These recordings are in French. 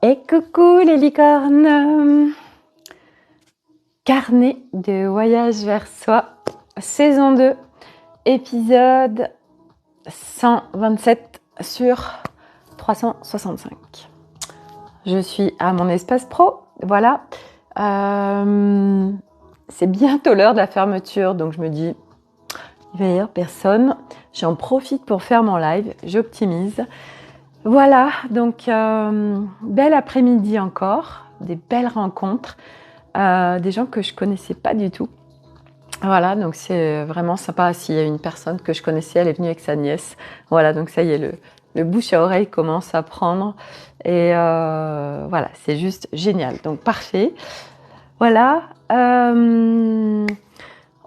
Et coucou les licornes! Carnet de voyage vers soi, saison 2, épisode 127 sur 365. Je suis à mon espace pro, voilà. C'est bientôt l'heure de la fermeture, donc je me dis, il va y avoir personne. J'en profite pour faire mon live, j'optimise. Voilà, donc bel après-midi encore, des belles rencontres, des gens que je connaissais pas du tout. Voilà, donc c'est vraiment sympa. S'il y a une personne que je connaissais, elle est venue avec sa nièce. Voilà, donc ça y est, le bouche à oreille commence à prendre. Et voilà, c'est juste génial. Donc parfait. Voilà.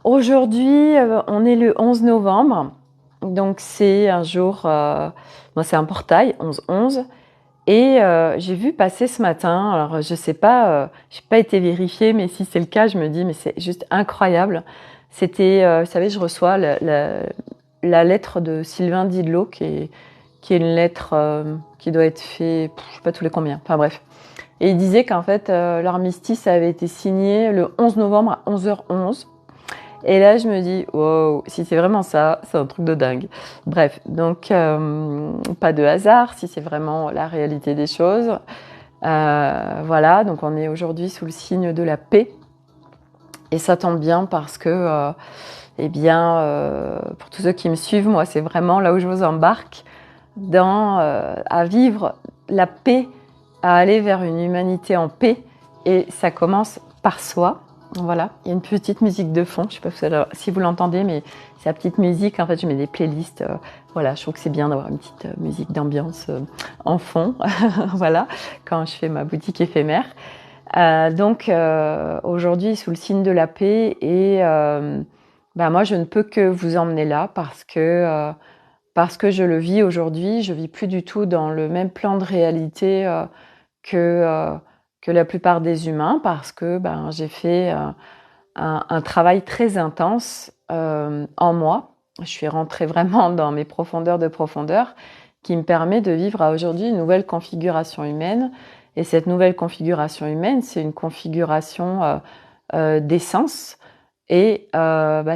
Aujourd'hui, on est le 11 novembre. Donc c'est un jour, moi c'est un portail, 11-11. Et j'ai vu passer ce matin, alors je sais pas, j'ai pas été vérifiée, mais si c'est le cas, je me dis, mais c'est juste incroyable. C'était, vous savez, je reçois la lettre de Sylvain Didlot, qui est une lettre qui doit être faite, je sais pas tous les combien, enfin bref. Et il disait qu'en fait, l'armistice avait été signé le 11 novembre à 11h11. Et là, je me dis, wow, si c'est vraiment ça, c'est un truc de dingue. Bref, donc, pas de hasard, si c'est vraiment la réalité des choses. Voilà, donc on est aujourd'hui sous le signe de la paix. Et ça tombe bien parce que, pour tous ceux qui me suivent, moi, c'est vraiment là où je vous embarque, à vivre la paix, à aller vers une humanité en paix. Et ça commence par soi. Voilà, il y a une petite musique de fond, je ne sais pas si vous l'entendez, mais c'est la petite musique. En fait, je mets des playlists. Voilà, je trouve que c'est bien d'avoir une petite musique d'ambiance en fond. Voilà, quand je fais ma boutique éphémère. Donc, aujourd'hui, sous le signe de la paix, et moi, je ne peux que vous emmener là parce que je le vis aujourd'hui. Je vis plus du tout dans le même plan de réalité que la plupart des humains, parce que j'ai fait un travail très intense en moi. Je suis rentrée vraiment dans mes profondeurs de profondeur, qui me permet de vivre aujourd'hui une nouvelle configuration humaine. Et cette nouvelle configuration humaine, c'est une configuration d'essence. Et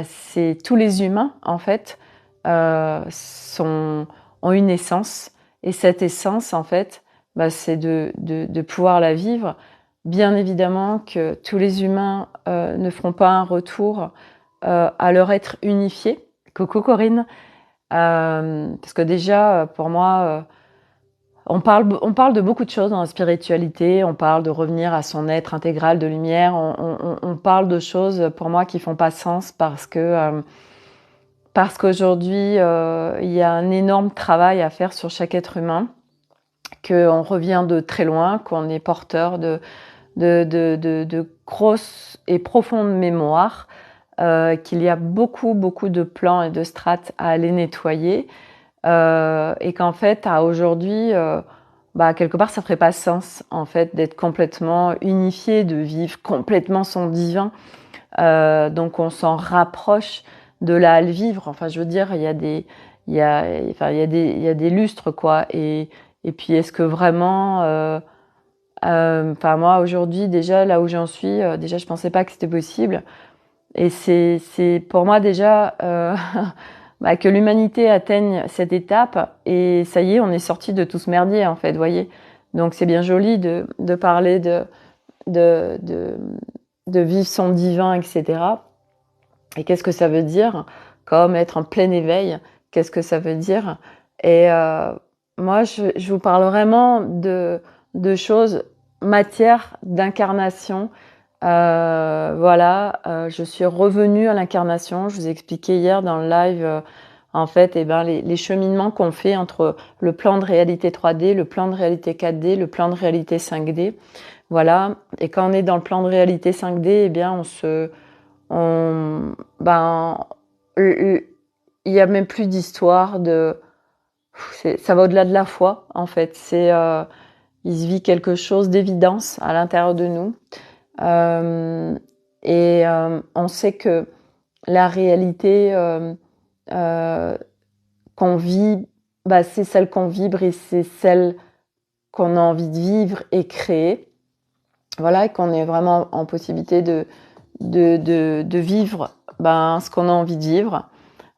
c'est tous les humains, en fait, ont une essence. Et cette essence, en fait, c'est de pouvoir la vivre. Bien évidemment que tous les humains ne feront pas un retour à leur être unifié. Coucou Corinne. Parce que déjà, pour moi, on parle de beaucoup de choses dans la spiritualité. On parle de revenir à son être intégral de lumière. On parle de choses, pour moi, qui font pas sens parce qu'aujourd'hui, il y a un énorme travail à faire sur chaque être humain, qu'on revient de très loin, qu'on est porteur de grosses et profondes mémoires, qu'il y a beaucoup de plans et de strates à aller nettoyer, et qu'en fait, à aujourd'hui, quelque part, ça ferait pas sens, en fait, d'être complètement unifié, de vivre complètement son divin. Donc, on s'en rapproche de là à le vivre. Enfin, je veux dire, il y a des lustres, quoi. Et puis, est-ce que vraiment, moi, aujourd'hui, déjà, là où j'en suis, déjà, je pensais pas que c'était possible. Et c'est pour moi déjà que l'humanité atteigne cette étape, et ça y est, on est sorti de tout ce merdier, en fait, vous voyez. Donc c'est bien joli de parler de, de, de vivre son divin, etc. Et qu'est-ce que ça veut dire, comme être en plein éveil, qu'est-ce que ça veut dire. Et moi, je vous parle vraiment de choses, matière d'incarnation. Je suis revenue à l'incarnation. Je vous ai expliqué hier dans le live, en fait, les cheminements qu'on fait entre le plan de réalité 3D, le plan de réalité 4D, le plan de réalité 5D. Voilà. Et quand on est dans le plan de réalité 5D, il y a même plus d'histoire ça va au-delà de la foi, en fait. Il se vit quelque chose d'évidence à l'intérieur de nous. On sait que la réalité qu'on vit, c'est celle qu'on vibre, et c'est celle qu'on a envie de vivre et créer. Voilà, et qu'on est vraiment en possibilité de vivre ce qu'on a envie de vivre.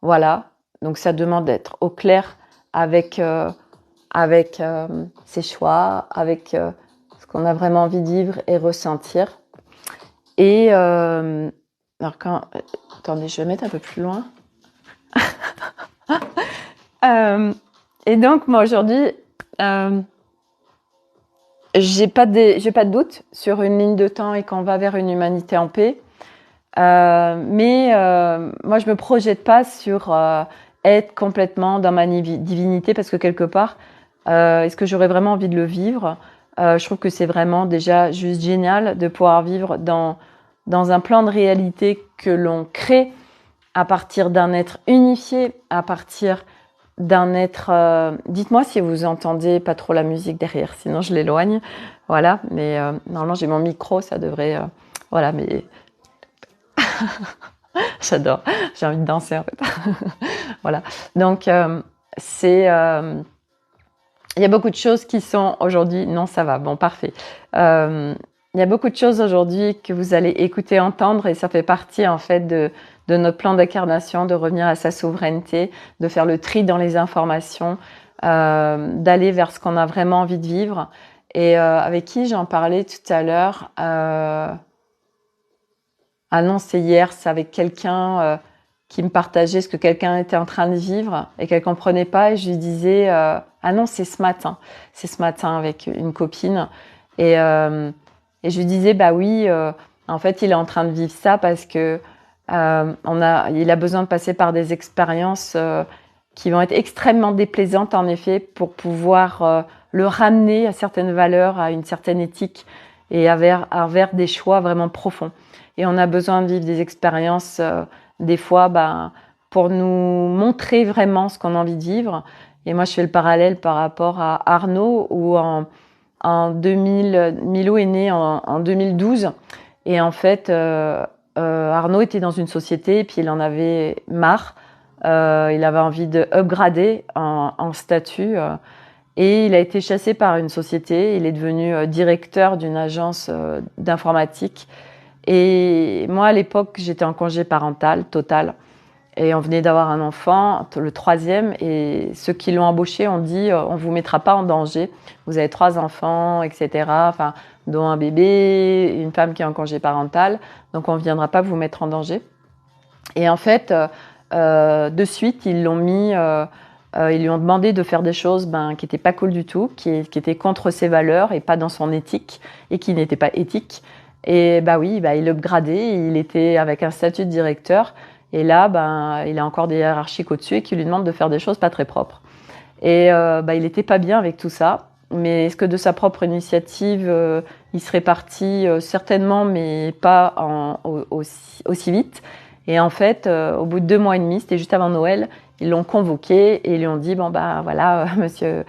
Voilà, donc ça demande d'être au clair avec, ses choix, avec ce qu'on a vraiment envie de vivre et ressentir. Et alors attendez, je vais mettre un peu plus loin. Et donc moi aujourd'hui, j'ai pas de doute sur une ligne de temps et qu'on va vers une humanité en paix. Mais moi, je me projette pas sur être complètement dans ma divinité parce que quelque part, est-ce que j'aurais vraiment envie de le vivre? Je trouve que c'est vraiment déjà juste génial de pouvoir vivre dans un plan de réalité que l'on crée à partir d'un être unifié, à partir d'un être... dites-moi si vous entendez pas trop la musique derrière, sinon je l'éloigne. Voilà, mais normalement j'ai mon micro, ça devrait... voilà, mais j'adore, j'ai envie de danser en fait. Voilà, donc il y a beaucoup de choses qui sont aujourd'hui... Non, ça va, bon, parfait. Il y a beaucoup de choses aujourd'hui que vous allez écouter, entendre, et ça fait partie en fait de notre plan d'incarnation, de revenir à sa souveraineté, de faire le tri dans les informations, d'aller vers ce qu'on a vraiment envie de vivre. Et avec qui j'en parlais tout à l'heure, ah non, c'est hier, c'est avec quelqu'un qui me partageait ce que quelqu'un était en train de vivre et qu'elle comprenait pas, et je lui disais ah non, c'est ce matin avec une copine, et je lui disais bah oui, en fait il est en train de vivre ça parce que il a besoin de passer par des expériences qui vont être extrêmement déplaisantes en effet pour pouvoir le ramener à certaines valeurs, à une certaine éthique et vers des choix vraiment profonds. Et on a besoin de vivre des expériences des fois pour nous montrer vraiment ce qu'on a envie de vivre. Et moi je fais le parallèle par rapport à Arnaud, où en 2000, Milo est né en 2012, et en fait Arnaud était dans une société et puis il en avait marre, il avait envie de upgrader en statut, et il a été chassé par une société, il est devenu directeur d'une agence d'informatique. Et moi à l'époque j'étais en congé parental total, et on venait d'avoir un enfant, le troisième, et ceux qui l'ont embauché ont dit on vous mettra pas en danger, vous avez 3 enfants, etc. Enfin, dont un bébé, une femme qui est en congé parental, donc on viendra pas vous mettre en danger. Et en fait, de suite, ils lui ont demandé de faire des choses qui étaient pas cool du tout, qui étaient contre ses valeurs et pas dans son éthique, et qui n'étaient pas éthiques. Et oui, il upgradait, il était avec un statut de directeur. Et là, il a encore des hiérarchiques au-dessus et qui lui demandent de faire des choses pas très propres. Et il était pas bien avec tout ça. Mais est-ce que de sa propre initiative, il serait parti certainement, mais pas aussi vite. Et en fait, au bout de 2 mois et demi, c'était juste avant Noël, ils l'ont convoqué et ils lui ont dit voilà, monsieur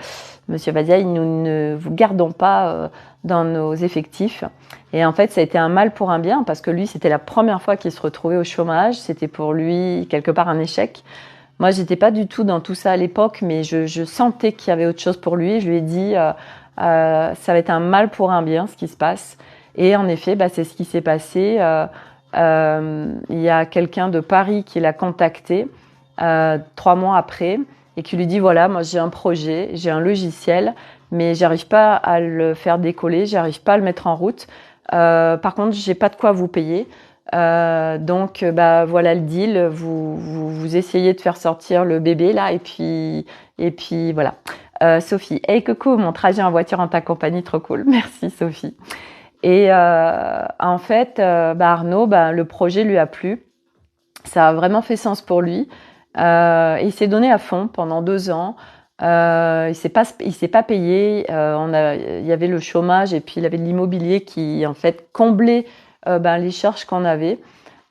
Vadiaï, nous ne vous gardons pas dans nos effectifs. Et en fait, ça a été un mal pour un bien, parce que lui, c'était la première fois qu'il se retrouvait au chômage. C'était pour lui, quelque part, un échec. Moi, j'étais pas du tout dans tout ça à l'époque, mais je sentais qu'il y avait autre chose pour lui. Je lui ai dit, ça va être un mal pour un bien, ce qui se passe. Et en effet, c'est ce qui s'est passé. Il y a quelqu'un de Paris qui l'a contacté 3 mois après, et qui lui dit voilà, moi j'ai un projet, j'ai un logiciel, mais j'arrive pas à le faire décoller, j'arrive pas à le mettre en route. Par contre, j'ai pas de quoi vous payer. Donc voilà le deal. Vous essayez de faire sortir le bébé là, et puis voilà. Sophie, hey coucou, mon trajet en voiture en ta compagnie, trop cool. Merci Sophie. Et en fait, Arnaud, le projet lui a plu. Ça a vraiment fait sens pour lui. Il s'est donné à fond pendant 2 ans. Il s'est pas payé. Il y avait le chômage, et puis il avait de l'immobilier qui en fait comblait les charges qu'on avait.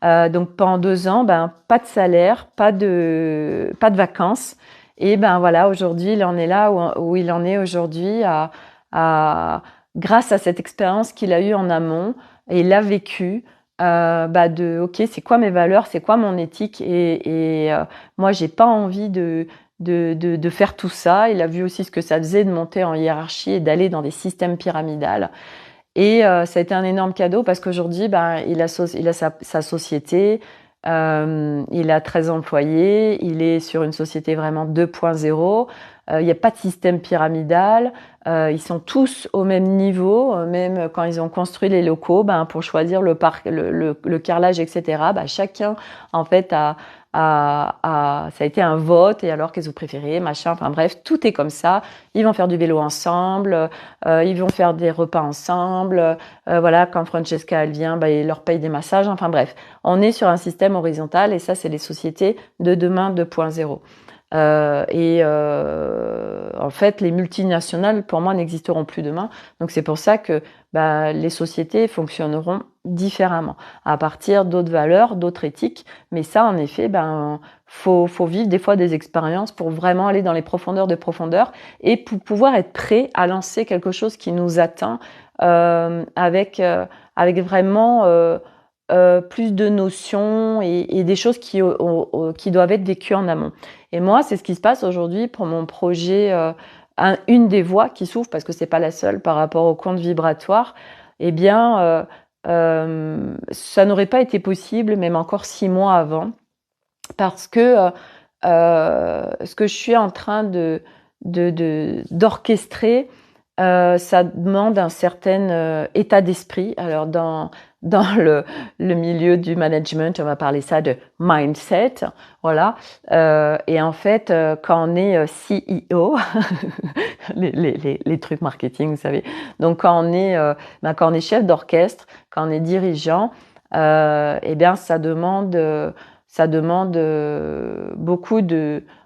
Donc pendant 2 ans, pas de salaire, pas de vacances. Et voilà, aujourd'hui, il en est là où il en est aujourd'hui, grâce à cette expérience qu'il a eue en amont, et il l'a vécu. Ok, c'est quoi mes valeurs, c'est quoi mon éthique, et moi j'ai pas envie de de faire tout ça. Il a vu aussi ce que ça faisait de monter en hiérarchie et d'aller dans des systèmes pyramidales. Et ça a été un énorme cadeau parce qu'aujourd'hui, ben, il a sa société, il a 13 employés, il est sur une société vraiment 2.0. Il n'y a pas de système pyramidal. Ils sont tous au même niveau, même quand ils ont construit les locaux, ben, pour choisir le parc, le carrelage, etc. Ben, chacun, en fait, ça a été un vote, et alors qu'est-ce que vous préférez, machin, enfin bref, tout est comme ça. Ils vont faire du vélo ensemble, ils vont faire des repas ensemble, voilà, quand Francesca elle vient, bah, il leur paye des massages, enfin bref. On est sur un système horizontal et ça, c'est les sociétés de demain 2.0. En fait, les multinationales, pour moi, n'existeront plus demain. Donc, c'est pour ça que bah, les sociétés fonctionneront différemment, à partir d'autres valeurs, d'autres éthiques. Mais ça, en effet, ben, faut vivre des fois des expériences pour vraiment aller dans les profondeurs de profondeur et pour pouvoir être prêt à lancer quelque chose qui nous atteint avec vraiment plus de notions et des choses qui doivent être vécues en amont. Et moi, c'est ce qui se passe aujourd'hui pour mon projet, une des voies qui s'ouvre, parce que c'est pas la seule par rapport au compte vibratoire. Eh bien, ça n'aurait pas été possible, même encore 6 mois avant, parce que ce que je suis en train d'orchestrer, ça demande un certain état d'esprit. Alors dans le milieu du management, on va parler ça de mindset, voilà. Et en fait, quand on est CEO, les trucs marketing, vous savez. Donc quand on est chef d'orchestre, quand on est dirigeant, eh bien ça demande beaucoup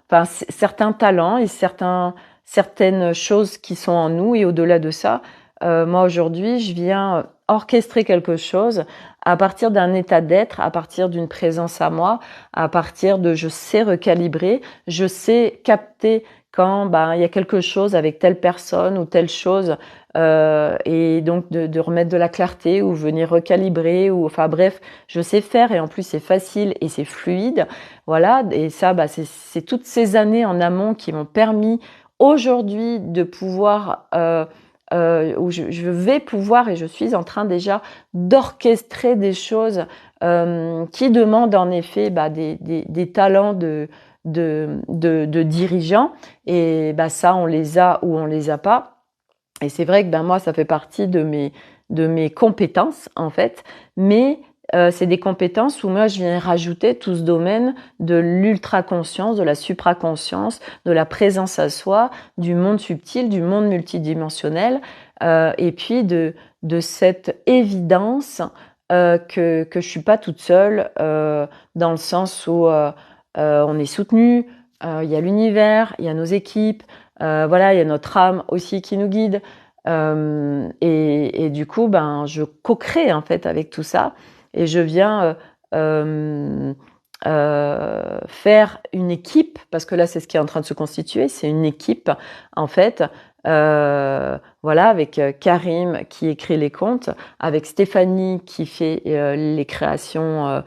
enfin certains talents et certaines choses qui sont en nous. Et au-delà de ça, moi aujourd'hui, je viens orchestrer quelque chose à partir d'un état d'être, à partir d'une présence à moi, à partir de je sais recalibrer, je sais capter quand ben il y a quelque chose avec telle personne ou telle chose, et donc de remettre de la clarté ou venir recalibrer, ou enfin bref, je sais faire, et en plus c'est facile et c'est fluide, voilà. Et ça, bah, c'est toutes ces années en amont qui m'ont permis aujourd'hui de pouvoir où je vais pouvoir, et je suis en train déjà d'orchestrer des choses qui demandent en effet bah, des talents de dirigeants. Et bah, ça, on les a ou on les a pas. Et c'est vrai que ben, moi, ça fait partie de mes compétences, en fait. Mais c'est des compétences où moi, je viens rajouter tout ce domaine de l'ultra-conscience, de la supraconscience, de la présence à soi, du monde subtil, du monde multidimensionnel, et puis de cette évidence que je suis pas toute seule, dans le sens où on est soutenu, il y a l'univers, il y a nos équipes, voilà, il y a notre âme aussi qui nous guide. Et du coup, ben, je co-crée en fait avec tout ça, et je viens faire une équipe, parce que là, c'est ce qui est en train de se constituer, c'est une équipe en fait. Voilà, avec Karim qui écrit les contes, avec Stéphanie qui fait les créations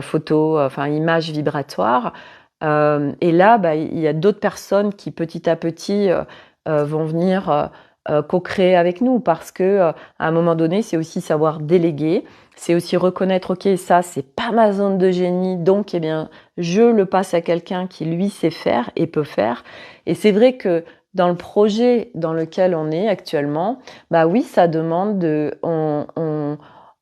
photos, enfin images vibratoires. Et là, bah, il y a d'autres personnes qui petit à petit vont venir co-créer avec nous, parce que à un moment donné, c'est aussi savoir déléguer, c'est aussi reconnaître, ok, ça c'est pas ma zone de génie, donc eh bien je le passe à quelqu'un qui lui sait faire et peut faire. Et c'est vrai que dans le projet dans lequel on est actuellement, bah oui, ça demande on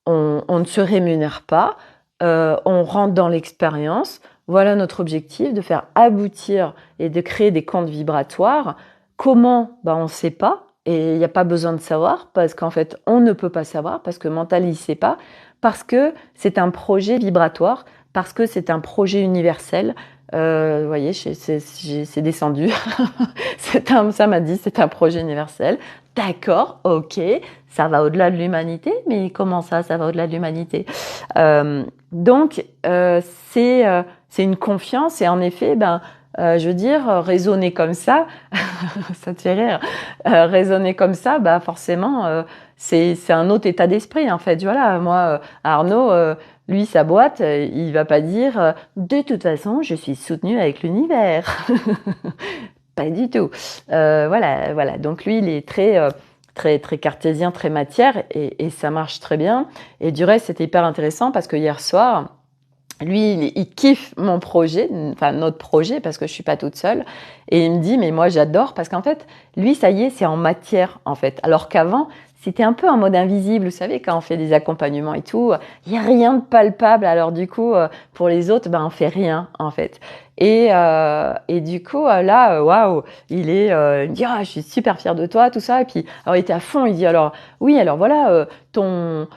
ne se rémunère pas, on rentre dans l'expérience. Voilà notre objectif, de faire aboutir et de créer des comptes vibratoires. Comment? Bah, on ne sait pas, et il n'y a pas besoin de savoir, parce qu'en fait, on ne peut pas savoir, parce que mental, il ne sait pas, parce que c'est un projet vibratoire, parce que c'est un projet universel. Vous voyez, c'est descendu. Ça m'a dit, c'est un projet universel. D'accord, ok, ça va au-delà de l'humanité, mais comment ça va au-delà de l'humanité? Donc, c'est une confiance, et en effet, ben, Je veux dire, raisonner comme ça, ça te fait rire, raisonner comme ça, bah forcément, c'est un autre état d'esprit en fait. Voilà, moi, Arnaud, lui, sa boîte, il va pas dire de toute façon, je suis soutenu avec l'univers. Pas du tout. Voilà, voilà. Donc lui, il est très cartésien, très matière, et ça marche très bien. Et du reste, c'était hyper intéressant parce que hier soir, lui, il kiffe mon projet, enfin notre projet, parce que je suis pas toute seule. Et il me dit, mais moi j'adore, parce qu'en fait, lui, ça y est, c'est en matière, en fait. Alors qu'avant, c'était un peu en mode invisible. Vous savez, quand on fait des accompagnements et tout, il y a rien de palpable. Alors du coup, pour les autres, ben on fait rien, en fait. Et du coup, là, waouh, il me dit, ah, je suis super fière de toi, tout ça. Et puis, alors il était à fond. Il dit, alors, oui, alors voilà,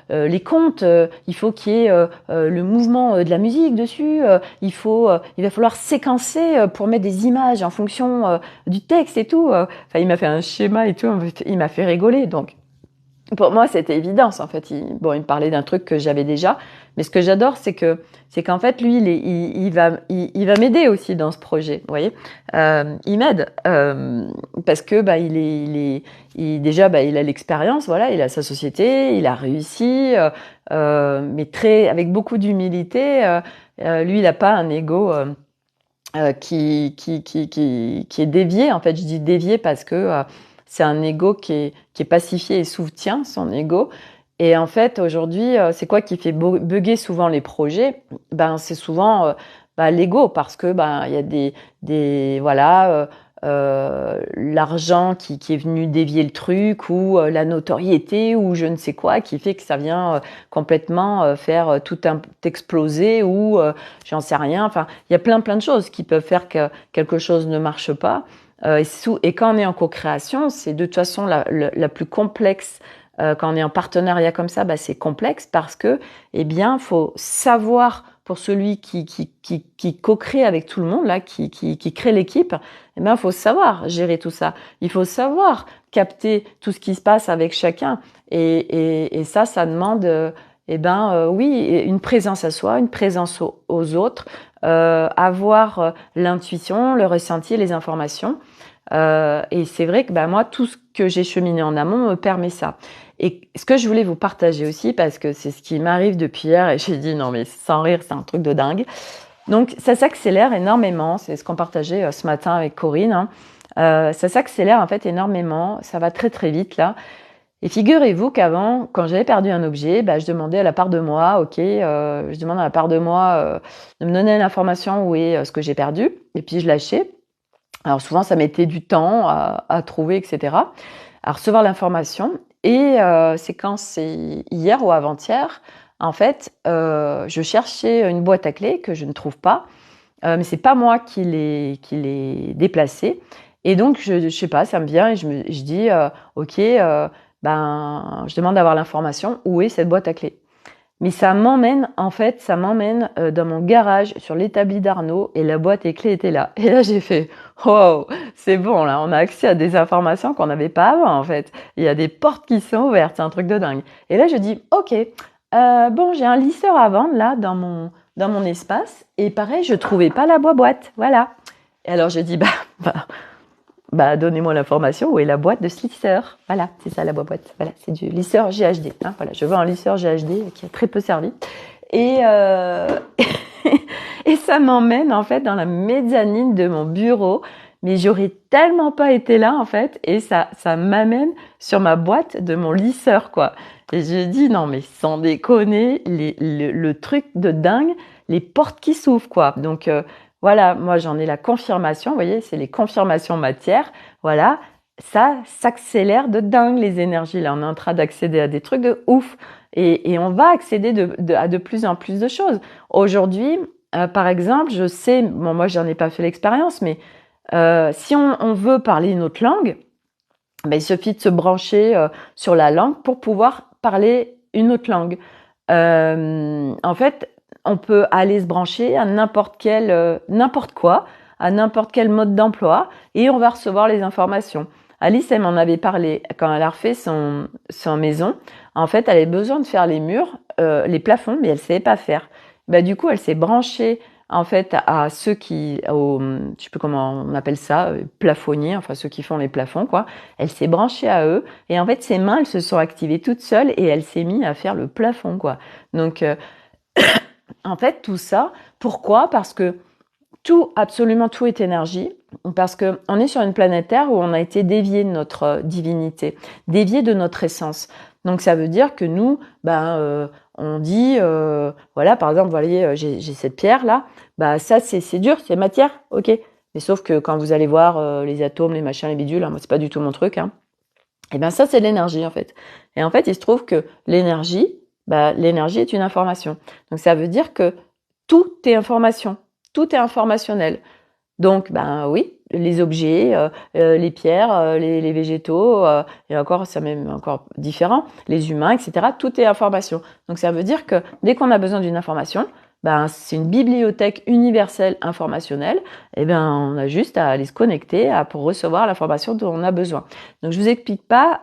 les comptes, il faut qu'il y ait le mouvement de la musique dessus. Il va falloir séquencer pour mettre des images en fonction du texte et tout. Enfin, il m'a fait un schéma et tout. En fait, il m'a fait rigoler. Donc, pour moi, c'était évidence. En fait, il me parlait d'un truc que j'avais déjà. Mais ce que j'adore, c'est qu'en fait, lui, il va m'aider aussi dans ce projet. Vous voyez, il m'aide parce que bah, déjà, bah, il a l'expérience. Voilà, il a sa société, il a réussi, mais avec beaucoup d'humilité. Lui, il n'a pas un ego. Qui est dévié. En fait, je dis dévié parce que c'est un ego qui est pacifié et soutient son ego. Et en fait, aujourd'hui, c'est quoi qui fait bugger souvent les projets? Ben, c'est souvent l'ego parce que ben il y a voilà. L'argent qui est venu dévier le truc ou la notoriété ou je ne sais quoi qui fait que ça vient complètement faire tout exploser ou j'en sais rien. Enfin, il y a plein de choses qui peuvent faire que quelque chose ne marche pas. Et quand on est en co-création, c'est de toute façon la plus complexe. Quand on est en partenariat comme ça, bah, c'est complexe parce que, eh bien, faut savoir pour celui qui co-crée avec tout le monde là, qui crée l'équipe, eh ben, faut savoir gérer tout ça. Il faut savoir capter tout ce qui se passe avec chacun. Et ça demande, oui, une présence à soi, une présence aux autres, avoir l'intuition, le ressenti, les informations. Et c'est vrai que bah, moi, tout ce que j'ai cheminé en amont me permet ça. Et ce que je voulais vous partager aussi, parce que c'est ce qui m'arrive depuis hier, et j'ai dit non mais sans rire, c'est un truc de dingue. Donc ça s'accélère énormément, c'est ce qu'on partageait ce matin avec Corinne. Hein. Ça s'accélère en fait énormément, ça va très très vite là. Et figurez-vous qu'avant, quand j'avais perdu un objet, bah, je demandais à la part de moi, je demande à la part de moi de me donner l'information où est ce que j'ai perdu, et puis je lâchais. Alors souvent, ça mettait du temps à trouver, etc., à recevoir l'information. Et c'est hier ou avant-hier, en fait, je cherchais une boîte à clés que je ne trouve pas, mais c'est pas moi qui l'ai déplacée. Et donc, je sais pas, ça me vient et je dis, je demande d'avoir l'information, où est cette boîte à clés? Mais ça m'emmène dans mon garage sur l'établi d'Arnaud et la boîte et clés étaient là. Et là, j'ai fait, wow, c'est bon, là, on a accès à des informations qu'on n'avait pas avant, en fait. Il y a des portes qui sont ouvertes, c'est un truc de dingue. Et là, je dis, ok, bon, j'ai un lisseur à vendre, là, dans mon espace. Et pareil, je trouvais pas la boîte, voilà. Et alors, je dis, donnez-moi l'information, où est la boîte de ce lisseur? Voilà, c'est ça la boîte. Voilà, c'est du lisseur GHD. Hein, voilà, je veux un lisseur GHD qui a très peu servi. Et, et ça m'emmène en fait dans la mezzanine de mon bureau. Mais j'aurais tellement pas été là en fait. Et ça m'amène sur ma boîte de mon lisseur quoi. Et je dis non mais sans déconner, le truc de dingue, les portes qui s'ouvrent quoi. Donc voilà, moi j'en ai la confirmation, vous voyez, c'est les confirmations matière. Voilà, ça s'accélère de dingue les énergies. Là, on est en train d'accéder à des trucs de ouf. Et on va accéder à de plus en plus de choses. Aujourd'hui, par exemple, je sais, bon moi j'en ai pas fait l'expérience, mais si on veut parler une autre langue, ben, il suffit de se brancher sur la langue pour pouvoir parler une autre langue. En fait, on peut aller se brancher à n'importe quoi, à n'importe quel mode d'emploi, et on va recevoir les informations. Alice, elle m'en avait parlé quand elle a refait son maison. En fait, elle avait besoin de faire les murs, les plafonds, mais elle savait pas faire. Bah, du coup, elle s'est branchée en fait à ceux qui, je sais plus comment on appelle ça, plafonniers, enfin ceux qui font les plafonds, quoi. Elle s'est branchée à eux et en fait ses mains, elles se sont activées toutes seules et elle s'est mise à faire le plafond, quoi. Donc en fait tout ça, pourquoi? Parce que tout, absolument tout est énergie, parce que on est sur une planète Terre où on a été dévié de notre divinité, dévié de notre essence. Donc ça veut dire que nous, on dit, voilà, par exemple, vous voyez, j'ai cette pierre là, bah ça c'est dur, c'est matière, ok. Mais sauf que quand vous allez voir les atomes, les machins, les bidules, hein, moi c'est pas du tout mon truc, hein. Et ben ça c'est de l'énergie en fait. Et en fait il se trouve que l'énergie est une information. Donc ça veut dire que tout est information, tout est informationnel. Donc, ben oui, les objets, les pierres, les végétaux, et encore, c'est même encore différent, les humains, etc. Tout est information. Donc, ça veut dire que dès qu'on a besoin d'une information, ben c'est une bibliothèque universelle informationnelle. Et ben, on a juste à aller se connecter pour recevoir l'information dont on a besoin. Donc, je vous explique pas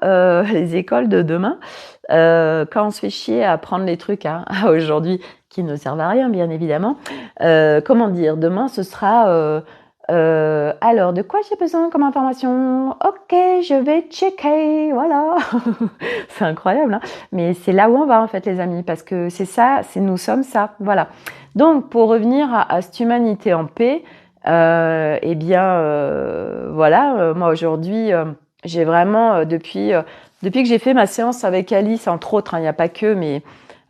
les écoles de demain. Quand on se fait chier à apprendre les trucs aujourd'hui qui ne servent à rien, bien évidemment. Comment dire, demain, ce sera alors, de quoi j'ai besoin comme information? Ok, je vais checker, voilà. C'est incroyable, hein, mais c'est là où on va en fait, les amis, parce que c'est ça, nous sommes ça, voilà. Donc, pour revenir à cette humanité en paix, voilà, moi aujourd'hui, j'ai vraiment depuis que j'ai fait ma séance avec Alice, entre autres, il n'y a pas que, mais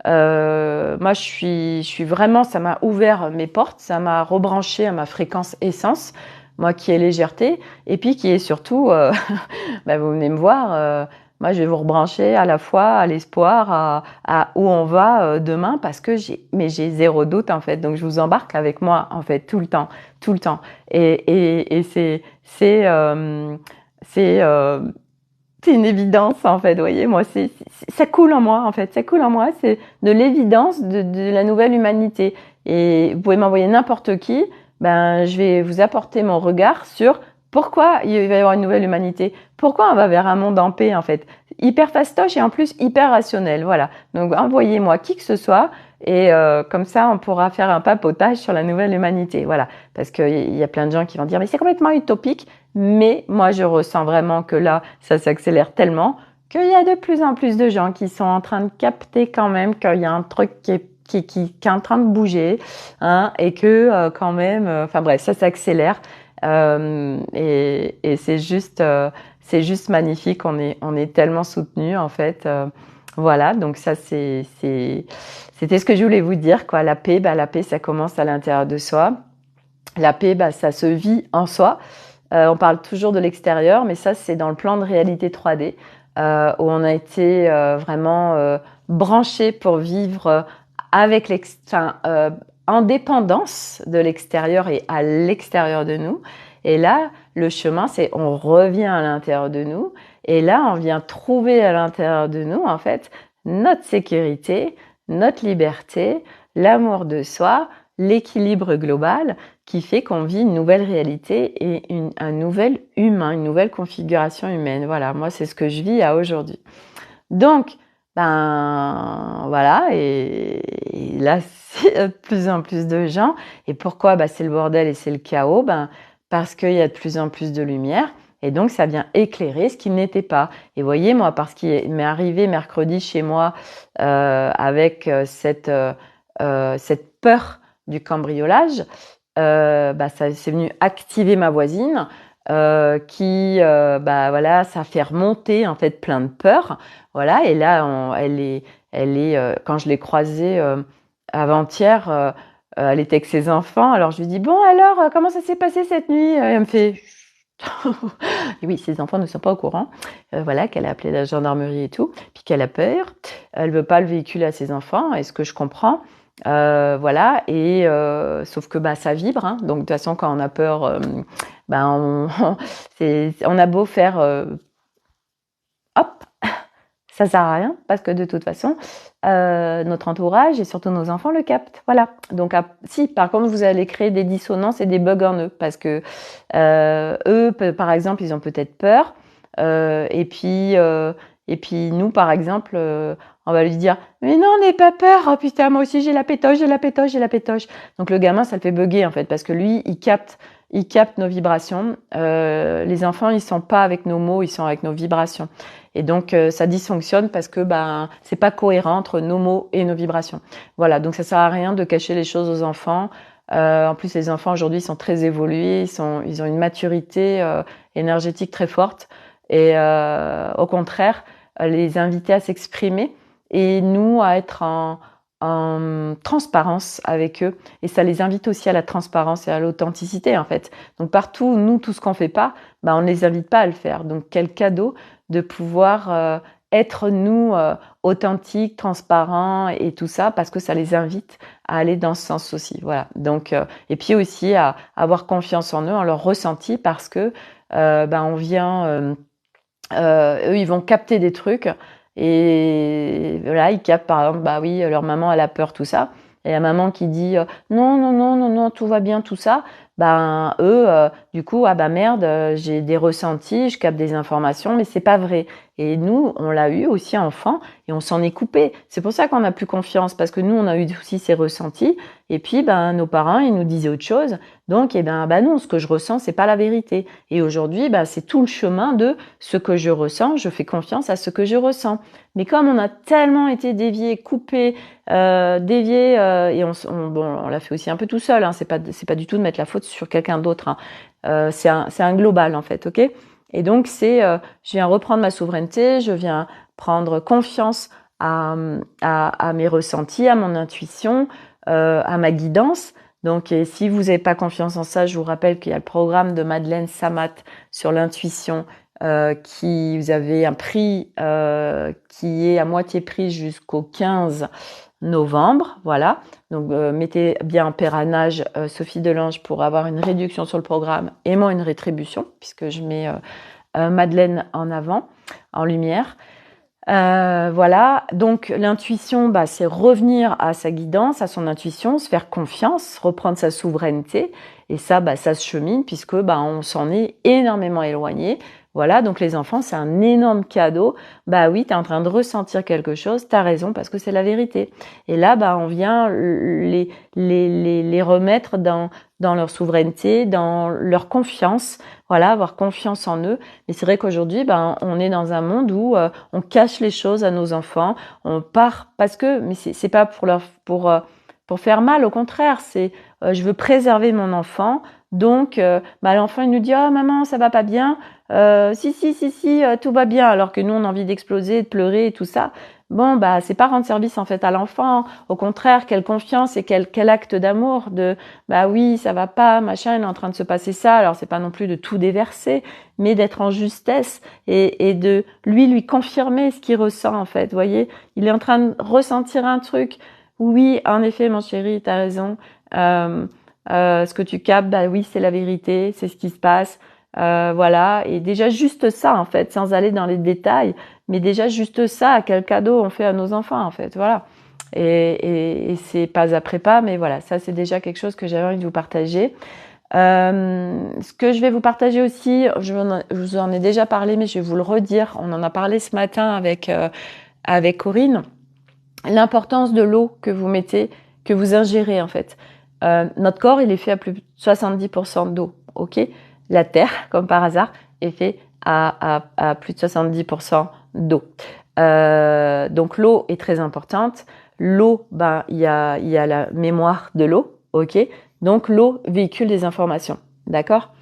moi, je suis vraiment, ça m'a ouvert mes portes, ça m'a rebranché à ma fréquence essence, moi qui est légèreté, et puis qui est surtout, vous venez me voir, moi je vais vous rebrancher à la fois à l'espoir, à où on va demain, parce que j'ai zéro doute en fait, donc je vous embarque avec moi en fait tout le temps, tout le temps, et c'est une évidence en fait, vous voyez, moi ça coule en moi en fait, ça coule en moi, c'est de l'évidence de la nouvelle humanité. Et vous pouvez m'envoyer n'importe qui, je vais vous apporter mon regard sur pourquoi il va y avoir une nouvelle humanité, pourquoi on va vers un monde en paix en fait, hyper fastoche et en plus hyper rationnel, voilà. Donc envoyez-moi qui que ce soit et comme ça on pourra faire un papotage sur la nouvelle humanité, voilà. Parce qu'il y a plein de gens qui vont dire mais c'est complètement utopique. Mais moi, je ressens vraiment que là, ça s'accélère tellement qu'il y a de plus en plus de gens qui sont en train de capter quand même qu'il y a un truc qui est en train de bouger, hein, et que quand même, enfin bref, ça s'accélère et c'est juste magnifique. On est tellement soutenus en fait. Voilà, donc ça c'était ce que je voulais vous dire quoi. La paix, ça commence à l'intérieur de soi. La paix, ça se vit en soi. On parle toujours de l'extérieur, mais ça, c'est dans le plan de réalité 3D, où on a été vraiment branché pour vivre avec en dépendance de l'extérieur et à l'extérieur de nous. Et là, le chemin, c'est on revient à l'intérieur de nous. Et là, on vient trouver à l'intérieur de nous, en fait, notre sécurité, notre liberté, l'amour de soi, l'équilibre global qui fait qu'on vit une nouvelle réalité et un nouvel humain, une nouvelle configuration humaine. Voilà, moi, c'est ce que je vis à aujourd'hui. Donc, voilà, et là, c'est de plus en plus de gens. Et pourquoi? C'est le bordel et c'est le chaos. Parce qu'il y a de plus en plus de lumière. Et donc, ça vient éclairer ce qui n'était pas. Et voyez, moi, parce qu'il m'est arrivé mercredi chez moi avec cette peur du cambriolage, ça c'est venu activer ma voisine qui voilà, ça fait remonter en fait plein de peurs, voilà. Et là elle est quand je l'ai croisée avant-hier, elle était avec ses enfants. Alors je lui dis bon alors comment ça s'est passé cette nuit? Et elle me fait et oui, ses enfants ne sont pas au courant, voilà, qu'elle a appelé la gendarmerie et tout, puis qu'elle a peur, elle veut pas le véhiculer à ses enfants, et ce que je comprends. Voilà, et sauf que ça vibre, hein, donc de toute façon quand on a peur, on a beau faire hop, ça sert à rien parce que de toute façon notre entourage et surtout nos enfants le captent, voilà. Donc si par contre vous allez créer des dissonances et des bugs en eux parce que eux par exemple ils ont peut-être peur et puis Et puis nous, par exemple, on va lui dire « Mais non, n'aie pas peur, oh putain, moi aussi j'ai la pétoche, j'ai la pétoche, j'ai la pétoche ». Donc le gamin, ça le fait bugger en fait, parce que lui, il capte nos vibrations. Les enfants, ils sont pas avec nos mots, ils sont avec nos vibrations. Et donc ça dysfonctionne parce que c'est pas cohérent entre nos mots et nos vibrations. Voilà, donc ça sert à rien de cacher les choses aux enfants. En plus, les enfants aujourd'hui sont très évolués, ils ont une maturité énergétique très forte. Et au contraire, les inviter à s'exprimer et nous à être en transparence avec eux. Et ça les invite aussi à la transparence et à l'authenticité en fait. Donc partout, nous, tout ce qu'on fait pas, on ne les invite pas à le faire. Donc quel cadeau de pouvoir être nous authentiques, transparents et tout ça, parce que ça les invite à aller dans ce sens aussi. Voilà. Donc et puis aussi à avoir confiance en eux, en leur ressenti, parce que on vient eux, ils vont capter des trucs et voilà, ils captent par exemple, oui, leur maman, elle a peur, tout ça. Et la maman qui dit non, non, non, non, non, tout va bien, tout ça. Eux, du coup, merde, j'ai des ressentis, je capte des informations, mais c'est pas vrai. Et nous, on l'a eu aussi enfant et on s'en est coupé. C'est pour ça qu'on n'a plus confiance, parce que nous, on a eu aussi ces ressentis. Et puis, nos parents, ils nous disaient autre chose. Donc, non, ce que je ressens, c'est pas la vérité. Et aujourd'hui, c'est tout le chemin de ce que je ressens. Je fais confiance à ce que je ressens. Mais comme on a tellement été dévié, coupé, dévié, et on l'a fait aussi un peu tout seul. Hein, c'est pas du tout de mettre la faute sur quelqu'un d'autre. Hein. C'est un global en fait, ok. Et donc je viens reprendre ma souveraineté, je viens prendre confiance à mes ressentis, à mon intuition, à ma guidance. Donc, et si vous n'avez pas confiance en ça, je vous rappelle qu'il y a le programme de Madeleine Samat sur l'intuition, qui vous avez un prix qui est à moitié prix jusqu'au 15 novembre. Voilà. Donc, mettez bien en pérannage Sophie Delange pour avoir une réduction sur le programme et moi une rétribution, puisque je mets Madeleine en avant, en lumière. Voilà, donc l'intuition, c'est revenir à sa guidance, à son intuition, se faire confiance, reprendre sa souveraineté, et ça, ça se chemine puisque on s'en est énormément éloigné. Voilà, donc les enfants, c'est un énorme cadeau. Oui, t'es en train de ressentir quelque chose, t'as raison parce que c'est la vérité. Et là, on vient les remettre dans leur souveraineté, dans leur confiance. Voilà, avoir confiance en eux. Mais c'est vrai qu'aujourd'hui, on est dans un monde où on cache les choses à nos enfants. On part parce que, mais c'est pas pour faire mal. Au contraire, c'est je veux préserver mon enfant. Donc, l'enfant il nous dit oh maman ça va pas bien. Si, tout va bien. Alors que nous on a envie d'exploser, de pleurer et tout ça. Bon, c'est pas rendre service en fait à l'enfant. Au contraire, quelle confiance et quel acte d'amour de oui, ça va pas, machin, il est en train de se passer ça. Alors c'est pas non plus de tout déverser, mais d'être en justesse et de lui confirmer ce qu'il ressent en fait. Vous voyez, il est en train de ressentir un truc. Oui, en effet, mon chéri, t'as raison. Ce que tu captes, oui, c'est la vérité, c'est ce qui se passe. Voilà, et déjà juste ça en fait, sans aller dans les détails, mais déjà juste ça, quel cadeau on fait à nos enfants en fait, voilà. Et c'est pas après pas, mais voilà, ça c'est déjà quelque chose que j'avais envie de vous partager. Ce que je vais vous partager aussi, je vous en ai déjà parlé, mais je vais vous le redire. On en a parlé ce matin avec Corinne. L'importance de l'eau que vous mettez, que vous ingérez en fait. Notre corps, il est fait à plus de 70% d'eau, ok. La Terre, comme par hasard, est fait à plus de 70% d'eau. Donc l'eau est très importante. L'eau, il y a la mémoire de l'eau, ok. Donc l'eau véhicule des informations, d'accord.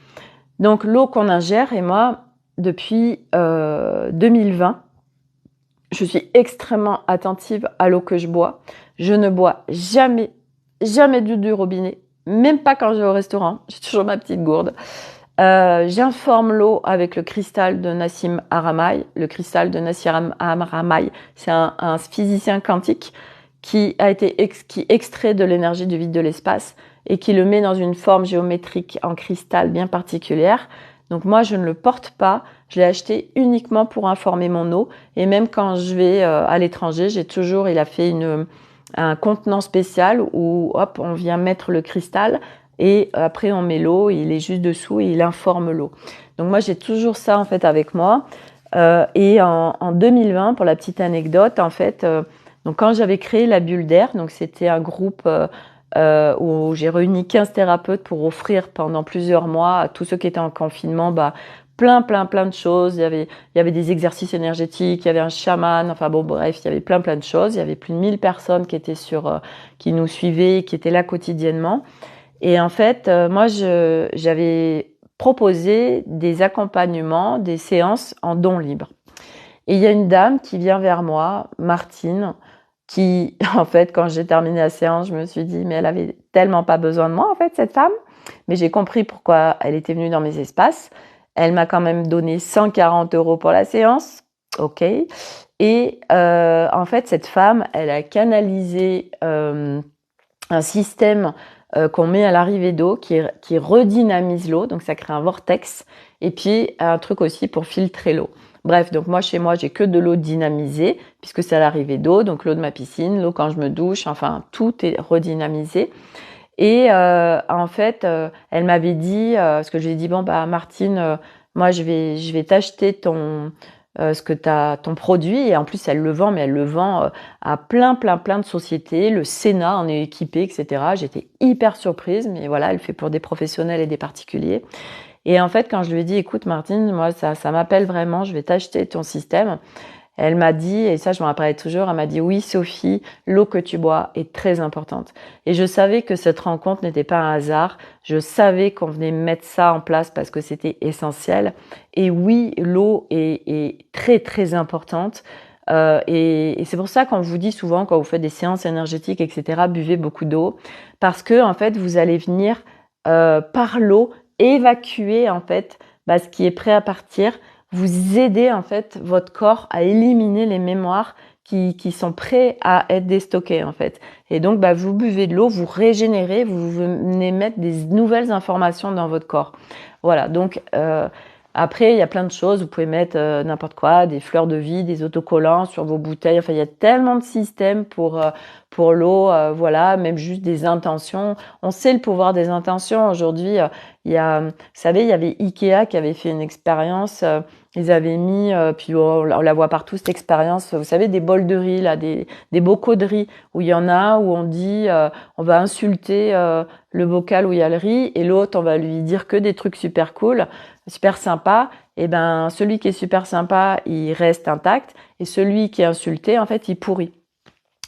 Donc l'eau qu'on ingère, et moi, depuis 2020, je suis extrêmement attentive à l'eau que je bois. Je ne bois jamais du robinet, même pas quand je vais au restaurant. J'ai toujours ma petite gourde. J'informe l'eau avec le cristal de Nassim Haramein. Le cristal de Nassim Haramein, c'est un physicien quantique qui extrait de l'énergie du vide de l'espace et qui le met dans une forme géométrique en cristal bien particulière. Donc moi, je ne le porte pas. Je l'ai acheté uniquement pour informer mon eau. Et même quand je vais à l'étranger, il a fait un contenant spécial où hop, on vient mettre le cristal et après on met l'eau, il est juste dessous et il informe l'eau. Donc moi j'ai toujours ça en fait avec moi. Et en 2020, pour la petite anecdote, en fait, donc quand j'avais créé la Bulle d'Air, donc c'était un groupe où j'ai réuni 15 thérapeutes pour offrir pendant plusieurs mois à tous ceux qui étaient en confinement, plein de choses. Il y avait des exercices énergétiques, il y avait un chaman, enfin bon, bref, il y avait plein de choses. Il y avait plus de 1000 personnes qui étaient qui nous suivaient, qui étaient là quotidiennement. Et en fait, moi, j'avais proposé des accompagnements, des séances en don libre. Et il y a une dame qui vient vers moi, Martine, qui, en fait, quand j'ai terminé la séance, je me suis dit, mais elle avait tellement pas besoin de moi, en fait, cette femme. Mais j'ai compris pourquoi elle était venue dans mes espaces. Elle m'a quand même donné 140 € pour la séance. OK. Et en fait, cette femme, elle a canalisé un système qu'on met à l'arrivée d'eau qui redynamise l'eau. Donc, ça crée un vortex. Et puis, un truc aussi pour filtrer l'eau. Bref, donc moi, chez moi, j'ai que de l'eau dynamisée, puisque c'est à l'arrivée d'eau, donc l'eau de ma piscine, l'eau quand je me douche, enfin, tout est redynamisé. Et en fait, elle m'avait dit, parce que je lui ai dit, bon, bah, Martine, moi, je vais t'acheter ton produit. Et en plus, elle le vend, mais elle le vend à plein de sociétés. Le Sénat en est équipé, etc. J'étais hyper surprise, mais voilà, elle fait pour des professionnels et des particuliers. Et en fait, quand je lui ai dit, écoute Martine, moi ça m'appelle vraiment, je vais t'acheter ton système. Elle m'a dit, et ça je me rappellerai toujours, elle m'a dit, oui Sophie, l'eau que tu bois est très importante. Et je savais que cette rencontre n'était pas un hasard. Je savais qu'on venait mettre ça en place parce que c'était essentiel. Et oui, l'eau est très importante. Et c'est pour ça qu'on vous dit souvent, quand vous faites des séances énergétiques, etc., buvez beaucoup d'eau. Parce que en fait, vous allez venir par l'eau évacuer en fait ce qui est prêt à partir, vous aider en fait votre corps à éliminer les mémoires qui sont prêts à être déstockées en fait. Et donc vous buvez de l'eau, vous régénérez, vous venez mettre des nouvelles informations dans votre corps. Voilà, donc après il y a plein de choses, vous pouvez mettre n'importe quoi, des fleurs de vie, des autocollants sur vos bouteilles, enfin il y a tellement de systèmes pour l'eau, voilà, même juste des intentions. On sait le pouvoir des intentions. Aujourd'hui, vous savez, il y avait Ikea qui avait fait une expérience. Ils avaient mis, puis on la voit partout cette expérience. Vous savez, des bols de riz là, des bocaux de riz où il y en a un où on dit, on va insulter le bocal où il y a le riz et l'autre on va lui dire que des trucs super cool, super sympas. Et ben celui qui est super sympa, il reste intact et celui qui est insulté, en fait, il pourrit.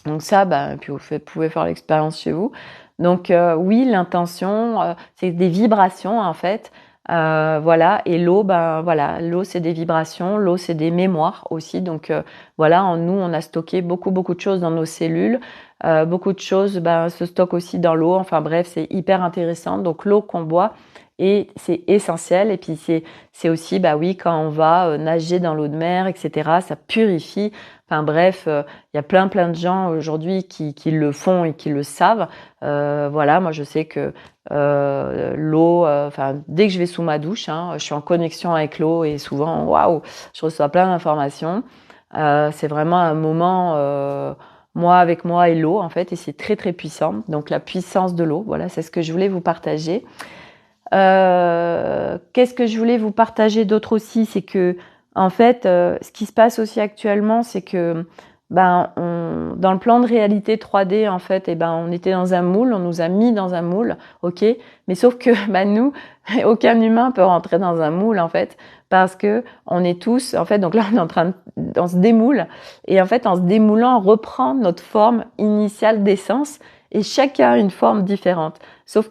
Donc ça, puis vous pouvez faire l'expérience chez vous. Donc oui, l'intention, c'est des vibrations en fait. Voilà, et l'eau, voilà, l'eau c'est des vibrations, l'eau c'est des mémoires aussi. Donc voilà, en nous, on a stocké beaucoup de choses dans nos cellules. Beaucoup de choses se stockent aussi dans l'eau. Enfin bref, c'est hyper intéressant. Donc l'eau qu'on boit, et c'est essentiel. Et puis c'est aussi, oui, quand on va nager dans l'eau de mer, etc., ça purifie. Enfin bref, il y a plein de gens aujourd'hui qui le font et qui le savent. Voilà, moi je sais que l'eau, dès que je vais sous ma douche, je suis en connexion avec l'eau et souvent, waouh, je reçois plein d'informations. C'est vraiment un moment, moi avec moi et l'eau en fait, et c'est très puissant. Donc la puissance de l'eau, voilà, c'est ce que je voulais vous partager. Qu'est-ce que je voulais vous partager d'autre aussi, c'est que en fait, ce qui se passe aussi actuellement, c'est que dans le plan de réalité 3D, en fait, on était dans un moule, on nous a mis dans un moule, ok, mais sauf que nous, aucun humain peut rentrer dans un moule en fait, parce que on est tous, en fait, donc là on est on se démoule, et en fait en se démoulant, on reprend notre forme initiale d'essence, et chacun a une forme différente. Sauf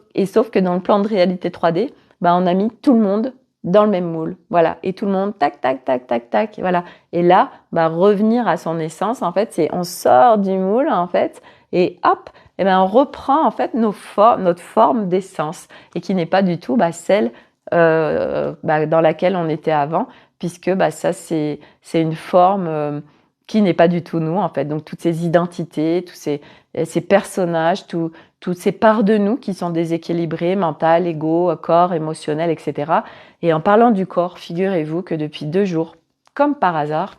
que dans le plan de réalité 3D, on a mis tout le monde dans le même moule, voilà, et tout le monde tac, voilà. Et là, revenir à son essence, en fait, c'est on sort du moule, en fait, et hop, on reprend en fait notre forme d'essence, et qui n'est pas du tout celle dans laquelle on était avant, puisque ça c'est une forme qui n'est pas du tout nous en fait. Donc toutes ces identités, tous ces personnages, toutes ces parts de nous qui sont déséquilibrées, mental, ego, corps, émotionnel, etc. Et en parlant du corps, figurez-vous que depuis 2 jours, comme par hasard,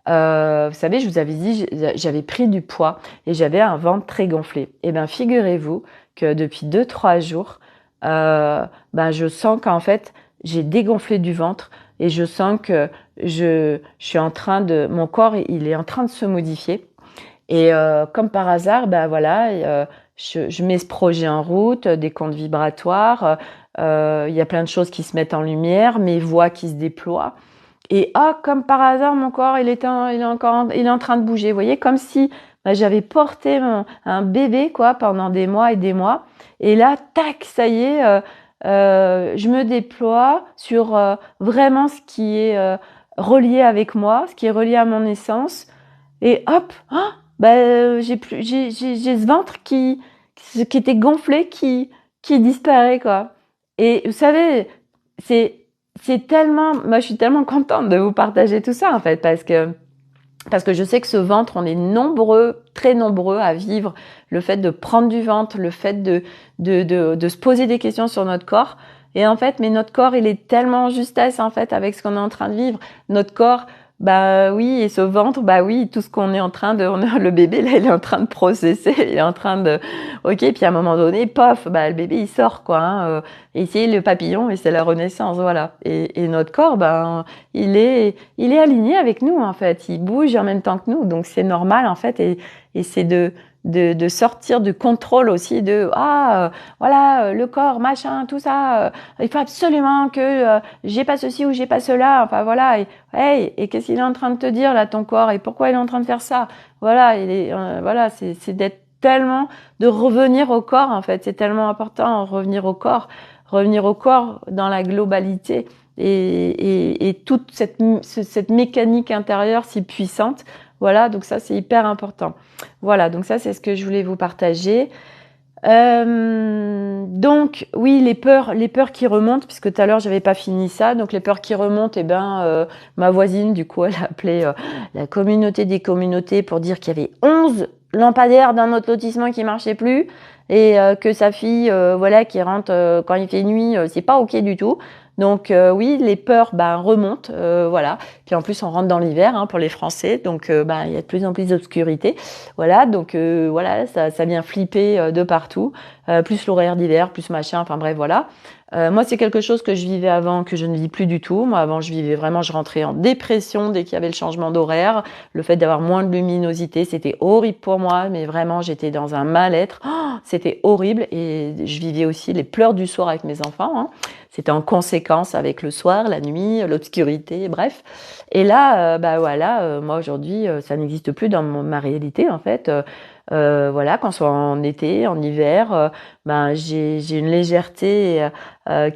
vous savez, je vous avais dit, j'avais pris du poids et j'avais un ventre très gonflé. Et bien, figurez-vous que depuis 2-3 jours, je sens qu'en fait, j'ai dégonflé du ventre. et je sens que je suis en train de, mon corps, il est en train de se modifier. Et comme par hasard, ben voilà, je mets ce projet en route, des comptes vibratoires, il y a plein de choses qui se mettent en lumière, mes voix qui se déploient. Et comme par hasard, mon corps, il est en train de bouger. Vous voyez, comme si j'avais porté un bébé quoi pendant des mois et des mois. Et là, tac, ça y est, je me déploie sur vraiment ce qui est relié avec moi, ce qui est relié à mon essence. Et hop, j'ai ce ventre qui était gonflé, qui disparaît quoi. Et vous savez, c'est c'est tellement, moi je suis tellement contente de vous partager tout ça en fait, parce que je sais que ce ventre, on est nombreux, très nombreux à vivre le fait de prendre du ventre, le fait de se poser des questions sur notre corps. Et en fait, mais notre corps, il est tellement en justesse en fait avec ce qu'on est en train de vivre. Notre corps, bah oui, et ce ventre, bah oui, tout ce qu'on est en train de, le bébé là, il est en train de processer, il est en train de, ok, puis à un moment donné, pof, bah le bébé il sort quoi. Et c'est le papillon et c'est la renaissance, voilà. Et notre corps, ben il est aligné avec nous en fait, il bouge en même temps que nous, donc c'est normal en fait, et c'est de sortir du contrôle aussi de voilà le corps machin tout ça, il faut absolument que j'ai pas ceci ou j'ai pas cela, enfin voilà, et qu'est-ce qu'il est en train de te dire là ton corps, et pourquoi il est en train de faire ça, voilà, il est voilà, c'est d'être tellement, de revenir au corps en fait, c'est tellement important, revenir au corps dans la globalité, et toute cette mécanique intérieure si puissante. Voilà, donc ça c'est hyper important. Voilà, donc ça c'est ce que je voulais vous partager. Donc oui, les peurs qui remontent, puisque tout à l'heure j'avais pas fini ça. Donc les peurs qui remontent, ma voisine du coup elle a appelé la communauté des communautés pour dire qu'il y avait 11 lampadaires dans notre lotissement qui marchaient plus, et que sa fille voilà qui rentre quand il fait nuit, c'est pas ok du tout. Donc oui, les peurs remontent, voilà. Puis en plus on rentre dans l'hiver pour les Français, donc il y a de plus en plus d'obscurité. Voilà, donc voilà, ça vient flipper de partout, plus l'horaire d'hiver, plus machin, enfin bref, voilà. Moi, c'est quelque chose que je vivais avant, que je ne vis plus du tout. Moi, avant, je vivais vraiment, je rentrais en dépression dès qu'il y avait le changement d'horaire. Le fait d'avoir moins de luminosité, c'était horrible pour moi, mais vraiment, j'étais dans un mal-être. Oh, c'était horrible, et je vivais aussi les pleurs du soir avec mes enfants. C'était en conséquence avec le soir, la nuit, l'obscurité, bref. Et là, voilà, moi aujourd'hui, ça n'existe plus dans ma réalité en fait. Voilà, qu'on soit en été, en hiver, j'ai une légèreté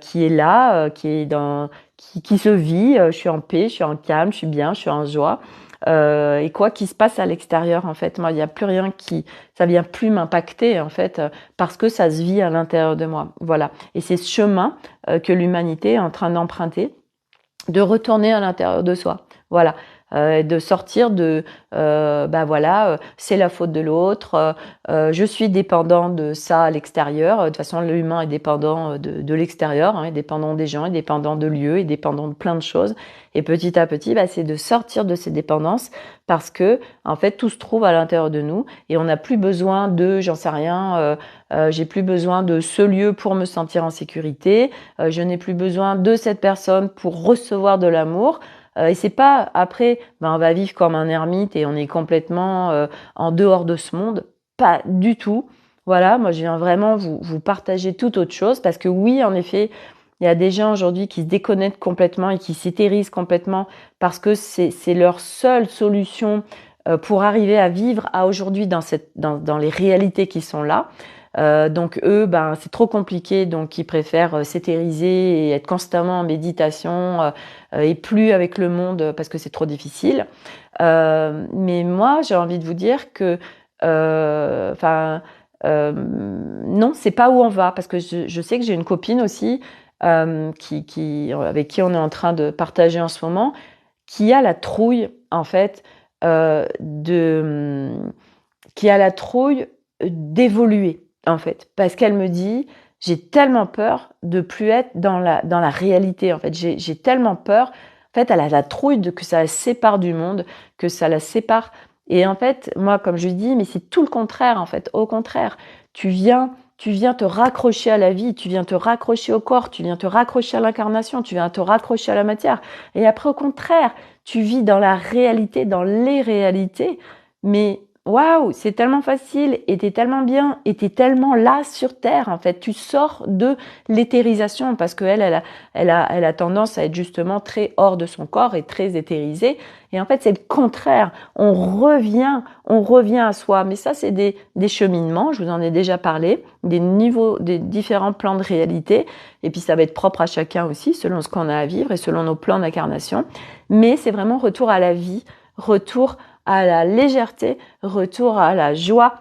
qui est là, qui se vit. Je suis en paix, je suis en calme, je suis bien, je suis en joie. Et quoi qu'il se passe à l'extérieur, en fait, moi, il n'y a plus rien ça vient plus m'impacter, en fait, parce que ça se vit à l'intérieur de moi. Voilà. Et c'est ce chemin que l'humanité est en train d'emprunter, de retourner à l'intérieur de soi. Voilà. De sortir de voilà, c'est la faute de l'autre, je suis dépendant de ça à l'extérieur. De toute façon, l'humain est dépendant de l'extérieur, est dépendant des gens, est dépendant de lieux, est dépendant de plein de choses. Et petit à petit, c'est de sortir de ces dépendances, parce que en fait tout se trouve à l'intérieur de nous, et on n'a plus besoin de, j'en sais rien, j'ai plus besoin de ce lieu pour me sentir en sécurité, je n'ai plus besoin de cette personne pour recevoir de l'amour. Et c'est pas après, on va vivre comme un ermite et on est complètement en dehors de ce monde. Pas du tout. Voilà, moi je viens vraiment vous partager toute autre chose, parce que oui, en effet, il y a des gens aujourd'hui qui se déconnectent complètement et qui s'éthérisent complètement, parce que c'est leur seule solution pour arriver à vivre à aujourd'hui dans les réalités qui sont là. Donc eux, c'est trop compliqué, donc ils préfèrent s'éthériser et être constamment en méditation, et plus avec le monde, parce que c'est trop difficile. Mais moi, j'ai envie de vous dire que, non, c'est pas où on va, parce que je sais que j'ai une copine aussi avec qui on est en train de partager en ce moment, qui a la trouille en fait qui a la trouille d'évoluer en fait, parce qu'elle me dit j'ai tellement peur de plus être dans la réalité en fait, j'ai tellement peur, en fait elle a la trouille que ça la sépare du monde, que ça la sépare. Et en fait moi, comme je dis, mais c'est tout le contraire en fait, au contraire, tu viens tu viens te raccrocher à la vie, tu viens te raccrocher au corps, tu viens te raccrocher à l'incarnation, tu viens te raccrocher à la matière. Et après, au contraire, tu vis dans la réalité, dans les réalités. Mais waouh, c'est tellement facile et t'es tellement bien et t'es tellement là sur Terre, en fait. Tu sors de l'éthérisation parce qu'elle, elle a tendance à être justement très hors de son corps et très éthérisée. Et en fait, c'est le contraire. On revient à soi. Mais ça, c'est des cheminements. Je vous en ai déjà parlé, des niveaux, des différents plans de réalité. Et puis, ça va être propre à chacun aussi, selon ce qu'on a à vivre et selon nos plans d'incarnation. Mais c'est vraiment retour à la vie, retour à la légèreté, retour à la joie,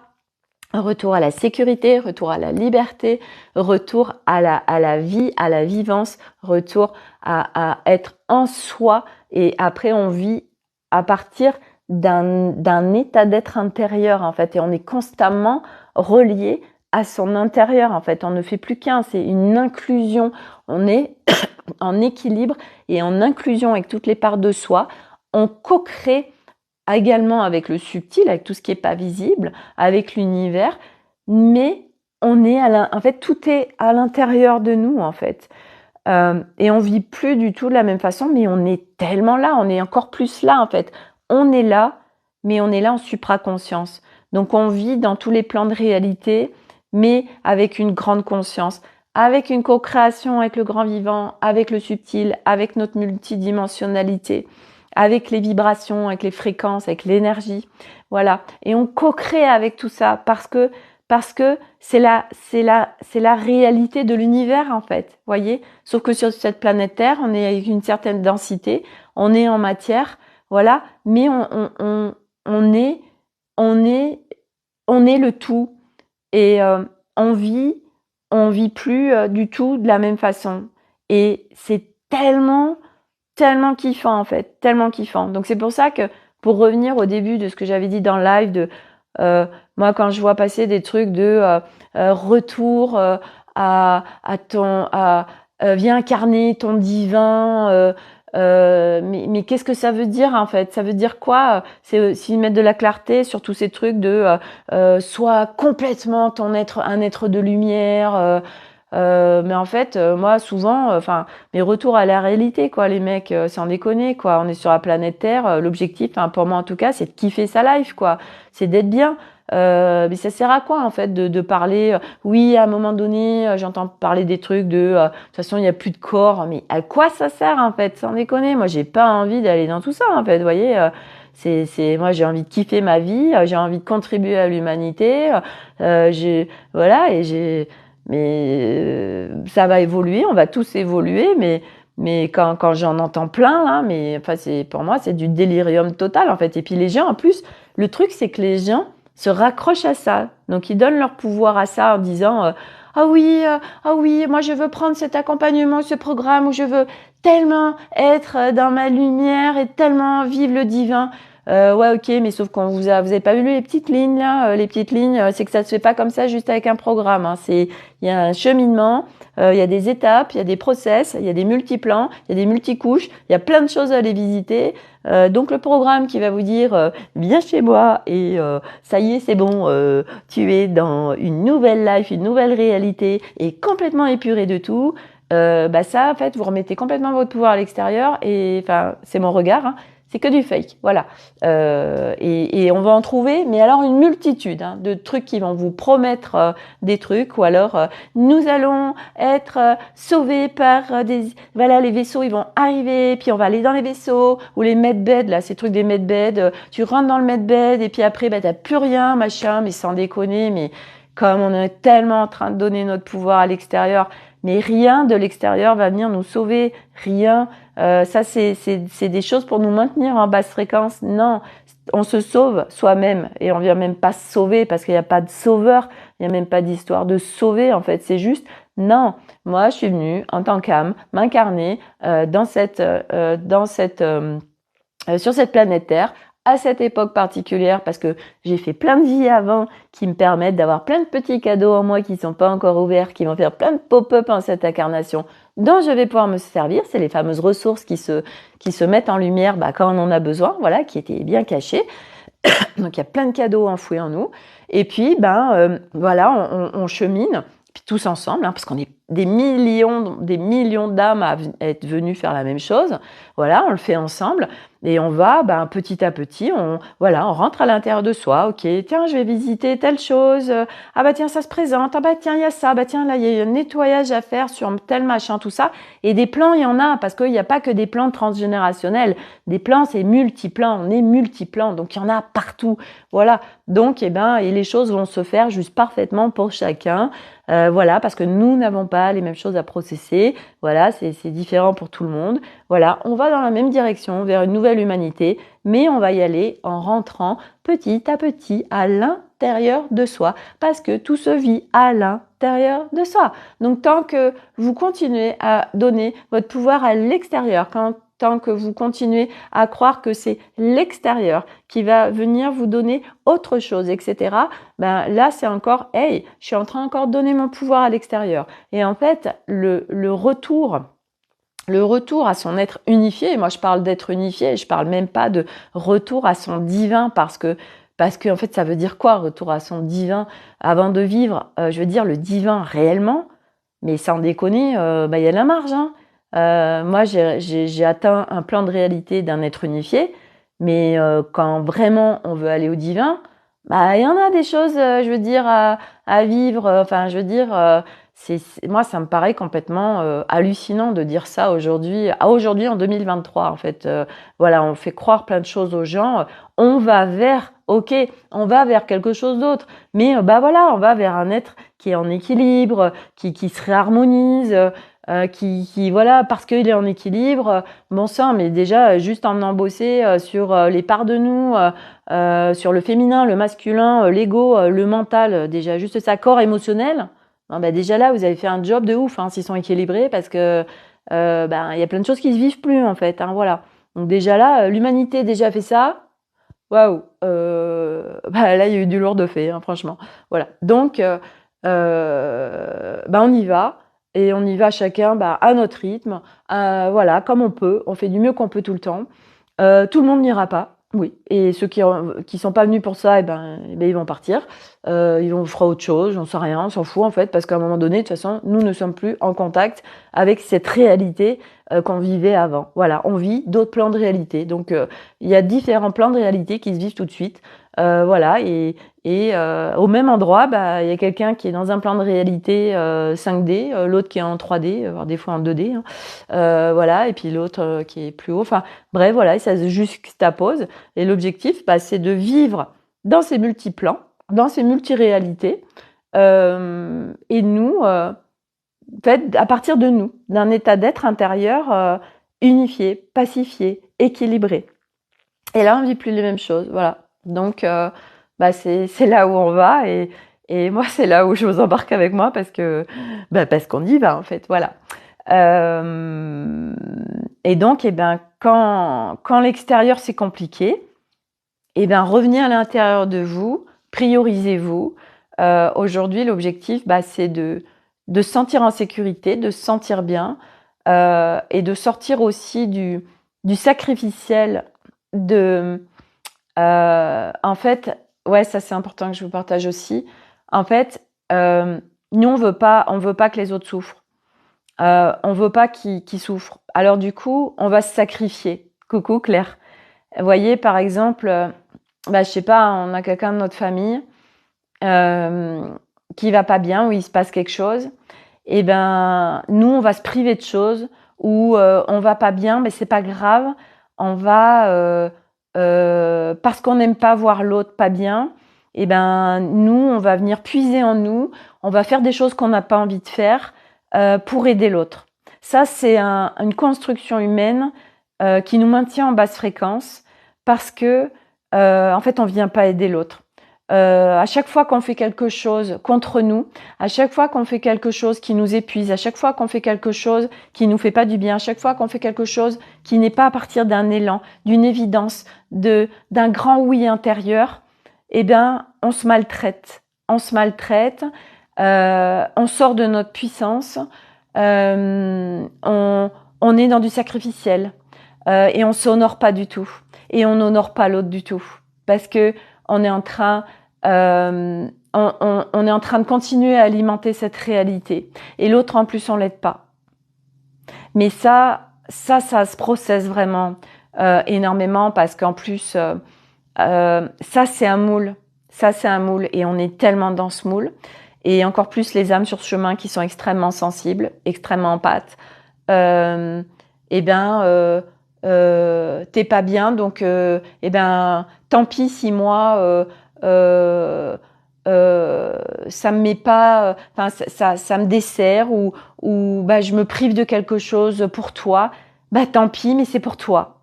retour à la sécurité, retour à la liberté, retour à la vie, à la vivance, retour à être en soi. Et après, on vit à partir d'un état d'être intérieur, en fait. Et on est constamment relié à son intérieur, en fait. On ne fait plus qu'un, c'est une inclusion. On est en équilibre et en inclusion avec toutes les parts de soi. On co-crée également avec le subtil, avec tout ce qui n'est pas visible, avec l'univers, mais on est en fait, tout est à l'intérieur de nous, en fait. Et on vit plus du tout de la même façon, mais on est tellement là, on est encore plus là, en fait. On est là, mais on est là en supraconscience. Donc on vit dans tous les plans de réalité, mais avec une grande conscience, avec une co-création avec le grand vivant, avec le subtil, avec notre multidimensionnalité, avec les vibrations, avec les fréquences, avec l'énergie. Voilà. Et on co-crée avec tout ça parce que c'est la réalité de l'univers, en fait. Voyez? Sauf que sur cette planète Terre, on est avec une certaine densité, on est en matière, voilà, mais on est le tout. Et on vit plus du tout de la même façon. Et c'est tellement kiffant, en fait, tellement kiffant. Donc c'est pour ça que, pour revenir au début de ce que j'avais dit dans le live, moi quand je vois passer des trucs de retour viens incarner ton divin, mais qu'est-ce que ça veut dire, en fait? Ça veut dire quoi? C'est s'ils mettent de la clarté sur tous ces trucs de sois complètement un être de lumière. Mais en fait, moi, souvent, mes retours à la réalité, quoi, les mecs, sans déconner, quoi. On est sur la planète Terre. L'objectif, pour moi en tout cas, c'est de kiffer sa life, quoi. C'est d'être bien. Mais ça sert à quoi, en fait, de parler oui, à un moment donné, j'entends parler des trucs de toute façon, il n'y a plus de corps. Mais à quoi ça sert, en fait, sans déconner? Moi, j'ai pas envie d'aller dans tout ça, en fait. Vous voyez, moi, j'ai envie de kiffer ma vie, j'ai envie de contribuer à l'humanité. Voilà, mais ça va évoluer, on va tous évoluer, mais quand j'en entends plein, là, pour moi, c'est du délirium total, en fait. Et puis les gens, en plus, le truc, c'est que les gens se raccrochent à ça. Donc ils donnent leur pouvoir à ça en disant ah oui, moi je veux prendre cet accompagnement, ce programme où je veux tellement être dans ma lumière et tellement vivre le divin. Ouais, ok, mais sauf qu'on vous avez pas vu les petites lignes là, les petites lignes, c'est que ça se fait pas comme ça juste avec un programme. Hein. Il y a un cheminement, il y a des étapes, il y a des process, il y a des multiplans, il y a des multicouches, il y a plein de choses à aller visiter. Donc le programme qui va vous dire viens chez moi et ça y est, c'est bon, tu es dans une nouvelle life, une nouvelle réalité et complètement épuré de tout. Ça, en fait, vous remettez complètement votre pouvoir à l'extérieur et c'est mon regard. Hein, c'est que du fake, voilà. Et on va en trouver, mais alors une multitude de trucs qui vont vous promettre des trucs, ou alors nous allons être sauvés par voilà, les vaisseaux, ils vont arriver, puis on va aller dans les vaisseaux, ou les medbeds, là, ces trucs des medbeds, tu rentres dans le medbed, et puis après, t'as plus rien, machin, mais sans déconner, mais comme on est tellement en train de donner notre pouvoir à l'extérieur, mais rien de l'extérieur va venir nous sauver, rien. Ça, c'est des choses pour nous maintenir en basse fréquence. Non, on se sauve soi-même et on vient même pas se sauver parce qu'il n'y a pas de sauveur, il n'y a même pas d'histoire de sauver, en fait. C'est juste, non, moi, je suis venue en tant qu'âme m'incarner sur cette planète Terre à cette époque particulière parce que j'ai fait plein de vies avant qui me permettent d'avoir plein de petits cadeaux en moi qui sont pas encore ouverts, qui vont faire plein de pop-up en cette incarnation dont je vais pouvoir me servir. C'est les fameuses ressources qui se mettent en lumière quand on en a besoin, voilà, qui étaient bien cachées. Donc il y a plein de cadeaux enfouis en nous Et puis, voilà, on chemine, puis tous ensemble, hein, parce qu'on est des millions d'âmes à être venues faire la même chose. Voilà, on le fait ensemble. Et on va, petit à petit, on rentre à l'intérieur de soi. Ok, tiens, je vais visiter telle chose. Ah tiens, ça se présente. Ah tiens, il y a ça. Tiens, là, il y a un nettoyage à faire sur tel machin, tout ça. Et des plans, il y en a, parce qu'il n'y a pas que des plans transgénérationnels. Des plans, c'est multiplans. On est multiplans, donc il y en a partout. Voilà. Donc, et les choses vont se faire juste parfaitement pour chacun. Voilà, parce que nous n'avons pas les mêmes choses à processer. Voilà, c'est différent pour tout le monde. Voilà, on va dans la même direction, vers une nouvelle humanité, mais on va y aller en rentrant petit à petit à l'intérieur de soi, parce que tout se vit à l'intérieur de soi. Donc, tant que vous continuez à donner votre pouvoir à l'extérieur, tant que vous continuez à croire que c'est l'extérieur qui va venir vous donner autre chose, etc., là, c'est encore, hey, je suis en train encore de donner mon pouvoir à l'extérieur. Et en fait, le retour à son être unifié, et moi je parle d'être unifié, je parle même pas de retour à son divin, parce que en fait, ça veut dire quoi, retour à son divin? Avant de vivre, je veux dire le divin réellement, mais sans déconner, il y a de la marge, hein. Moi, j'ai atteint un plan de réalité d'un être unifié, mais quand vraiment on veut aller au divin, il y en a des choses, je veux dire, à vivre. Enfin, je veux dire, moi, ça me paraît complètement hallucinant de dire ça aujourd'hui, en 2023, en fait. Voilà, on fait croire plein de choses aux gens. On va vers quelque chose d'autre, mais voilà, on va vers un être qui est en équilibre, qui se réharmonise. Qui voilà, parce qu'il est en équilibre, bon sang, mais déjà juste en bosser sur les parts de nous, sur le féminin, le masculin, l'ego, le mental, déjà juste ça, corps émotionnel. Déjà là, vous avez fait un job de ouf, hein, s'ils sont équilibrés, parce que il y a plein de choses qui se vivent plus, en fait, hein, voilà. Donc déjà là, l'humanité déjà fait ça. Waouh. Là, il y a eu du lourd de fait, hein, franchement. Voilà. Donc, on y va. Et on y va chacun à notre rythme, voilà, comme on peut. On fait du mieux qu'on peut tout le temps. Tout le monde n'ira pas, oui. Et ceux qui sont pas venus pour ça, ils vont partir. On fera autre chose, j'en sais rien, on s'en fout en fait, parce qu'à un moment donné, de toute façon, nous ne sommes plus en contact avec cette réalité qu'on vivait avant. Voilà, on vit d'autres plans de réalité. Donc, il y a différents plans de réalité qui se vivent tout de suite. Voilà, et au même endroit, il y a quelqu'un qui est dans un plan de réalité 5D, l'autre qui est en 3D, voire des fois en 2D, hein. Voilà, et puis l'autre qui est plus haut. Enfin, bref, voilà, et ça se juxtapose. Et l'objectif, c'est de vivre dans ces multiplans, dans ces multiréalités, et nous, fait, à partir de nous, d'un état d'être intérieur unifié, pacifié, équilibré. Et là, on vit plus les mêmes choses, voilà. Donc, c'est là où on va, et moi, c'est là où je vous embarque avec moi, parce qu'on y va, en fait, voilà. Et donc, quand l'extérieur c'est compliqué, revenez à l'intérieur de vous, priorisez-vous. Aujourd'hui, l'objectif, c'est de se sentir en sécurité, de se sentir bien, et de sortir aussi du sacrificiel, en fait, ouais, ça c'est important que je vous partage aussi. En fait, nous on veut pas que les autres souffrent. On veut pas qu'ils souffrent. Alors du coup, on va se sacrifier. Coucou Claire. Vous voyez, par exemple, je sais pas, on a quelqu'un de notre famille qui va pas bien, où il se passe quelque chose. Et nous, on va se priver de choses, ou on va pas bien, mais c'est pas grave. On va parce qu'on n'aime pas voir l'autre pas bien. Nous, on va venir puiser en nous. On va faire des choses qu'on n'a pas envie de faire pour aider l'autre. Ça, c'est une construction humaine qui nous maintient en basse fréquence, parce que en fait, on vient pas aider l'autre. À chaque fois qu'on fait quelque chose contre nous, à chaque fois qu'on fait quelque chose qui nous épuise, à chaque fois qu'on fait quelque chose qui nous fait pas du bien, à chaque fois qu'on fait quelque chose qui n'est pas à partir d'un élan, d'une évidence, d'un grand oui intérieur, on se maltraite. On se maltraite, on sort de notre puissance, on est dans du sacrificiel, et on s'honore pas du tout. Et on n'honore pas l'autre du tout. Parce que on est en train on est en train de continuer à alimenter cette réalité. Et l'autre, en plus, on l'aide pas. Mais ça se processe vraiment énormément parce qu'en plus, ça, c'est un moule. Ça, c'est un moule. Et on est tellement dans ce moule. Et encore plus les âmes sur ce chemin qui sont extrêmement sensibles, extrêmement empathes. T'es pas bien, donc tant pis si moi ça me met pas, enfin ça me dessert ou bah je me prive de quelque chose pour toi, bah tant pis, mais c'est pour toi.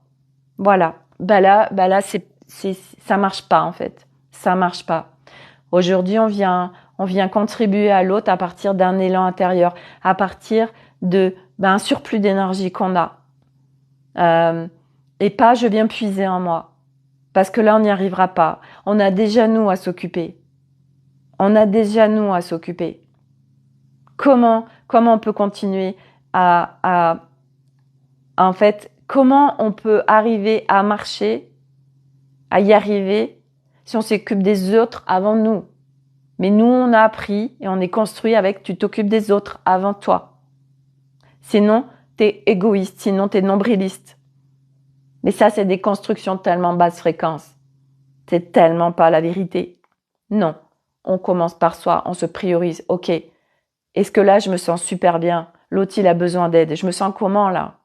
Voilà. Bah là ça marche pas en fait, ça marche pas. Aujourd'hui on vient contribuer à l'autre à partir d'un élan intérieur, à partir de un surplus d'énergie qu'on a. Et pas je viens puiser en moi. Parce que là, on n'y arrivera pas. On a déjà nous à s'occuper. On a déjà nous à s'occuper. Comment on peut continuer en fait, comment on peut arriver à marcher, à y arriver, si on s'occupe des autres avant nous? Mais nous, on a appris et on est construit avec tu t'occupes des autres avant toi. Sinon, t'es égoïste, sinon t'es nombriliste. Mais ça, c'est des constructions tellement basse fréquence. C'est tellement pas la vérité. Non. On commence par soi, on se priorise. Ok. Est-ce que là, je me sens super bien? L'autre, il a besoin d'aide. Je me sens comment là?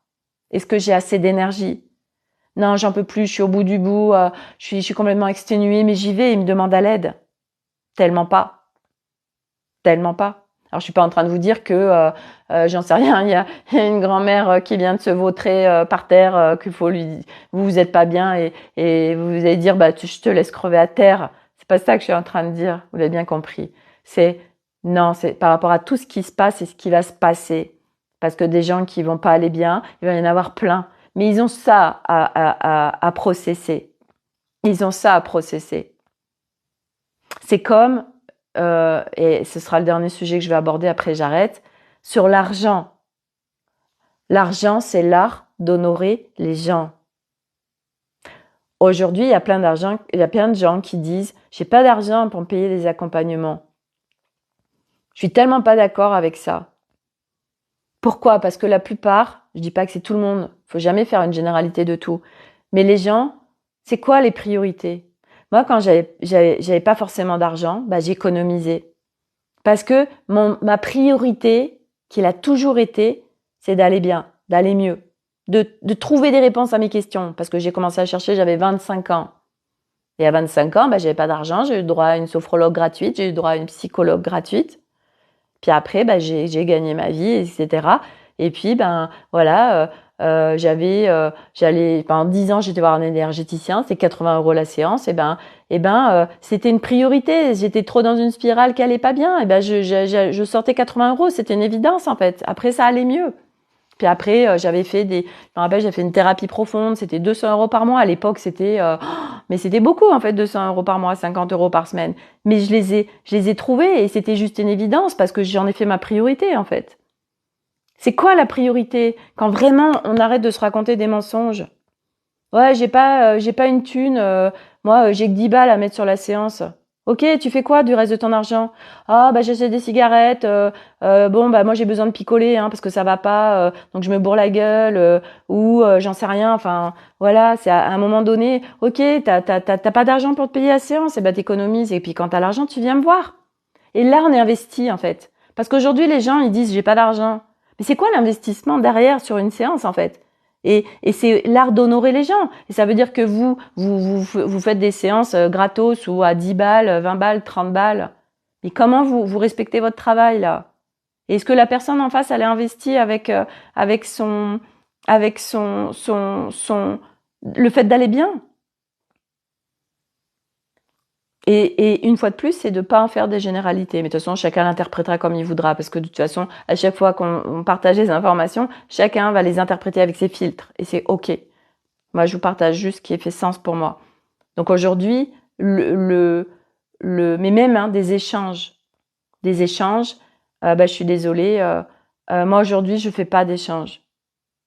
Est-ce que j'ai assez d'énergie? Non, j'en peux plus, je suis au bout du bout, je suis complètement exténuée, mais j'y vais, il me demande à l'aide. Tellement pas. Tellement pas. Alors, je suis pas en train de vous dire que, j'en sais rien, il y a une grand-mère qui vient de se vautrer par terre, qu'il faut lui, vous êtes pas bien et vous allez dire, bah, je te laisse crever à terre. C'est pas ça que je suis en train de dire. Vous l'avez bien compris. Non, c'est par rapport à tout ce qui se passe et ce qui va se passer. Parce que des gens qui vont pas aller bien, il va y en avoir plein. Mais ils ont ça à processer. Ils ont ça à processer. C'est comme, et ce sera le dernier sujet que je vais aborder, après j'arrête, sur l'argent. L'argent, c'est l'art d'honorer les gens. Aujourd'hui, il y a plein de gens qui disent « j'ai pas d'argent pour me payer des accompagnements ». Je suis tellement pas d'accord avec ça. Pourquoi? Parce que la plupart, je dis pas que c'est tout le monde, faut jamais faire une généralité de tout, mais les gens, c'est quoi les priorités? Moi, quand j'avais pas forcément d'argent, bah j'économisais. Parce que ma priorité, qu'il a toujours été, c'est d'aller bien, d'aller mieux, de trouver des réponses à mes questions. Parce que j'ai commencé à chercher, j'avais 25 ans. Et à 25 ans, bah, j'avais pas d'argent, j'ai eu droit à une sophrologue gratuite, j'ai eu droit à une psychologue gratuite. Puis après, bah, j'ai gagné ma vie, etc. Et puis, ben voilà, pendant 10 ans, j'étais voir un énergéticien, c'est 80 € la séance. C'était une priorité. J'étais trop dans une spirale qui allait pas bien. Et ben, je sortais 80 €, c'était une évidence en fait. Après, ça allait mieux. Puis après, j'avais fait une thérapie profonde, c'était 200 € par mois. À l'époque, mais c'était beaucoup en fait, 200 € par mois, 50 € par semaine. Mais je les ai trouvés et c'était juste une évidence parce que j'en ai fait ma priorité en fait. C'est quoi la priorité quand vraiment on arrête de se raconter des mensonges? Ouais, j'ai pas une thune. Moi, j'ai que 10 balles à mettre sur la séance. Ok, tu fais quoi du reste de ton argent? Ah, bah j'achète des cigarettes. Bon, bah moi j'ai besoin de picoler, hein, parce que ça va pas. Donc je me bourre la gueule ou j'en sais rien. Enfin, voilà, c'est à un moment donné. Ok, t'as pas d'argent pour te payer la séance, et bah t'économises. Et puis quand t'as l'argent, tu viens me voir. Et là, on est investi en fait. Parce qu'aujourd'hui, les gens ils disent j'ai pas d'argent. Mais c'est quoi l'investissement derrière sur une séance en fait? Et c'est l'art d'honorer les gens. Et ça veut dire que vous faites des séances gratos ou à 10 balles, 20 balles, 30 balles. Mais comment vous respectez votre travail, là? Et est-ce que la personne en face, elle est investie avec le fait d'aller bien? Et une fois de plus, c'est de pas en faire des généralités. Mais de toute façon, chacun l'interprétera comme il voudra. Parce que de toute façon, à chaque fois qu'on partage les informations, chacun va les interpréter avec ses filtres. Et c'est OK. Moi, je vous partage juste ce qui fait sens pour moi. Donc aujourd'hui, mais même des échanges. Je suis désolée. Moi, aujourd'hui, je fais pas d'échanges.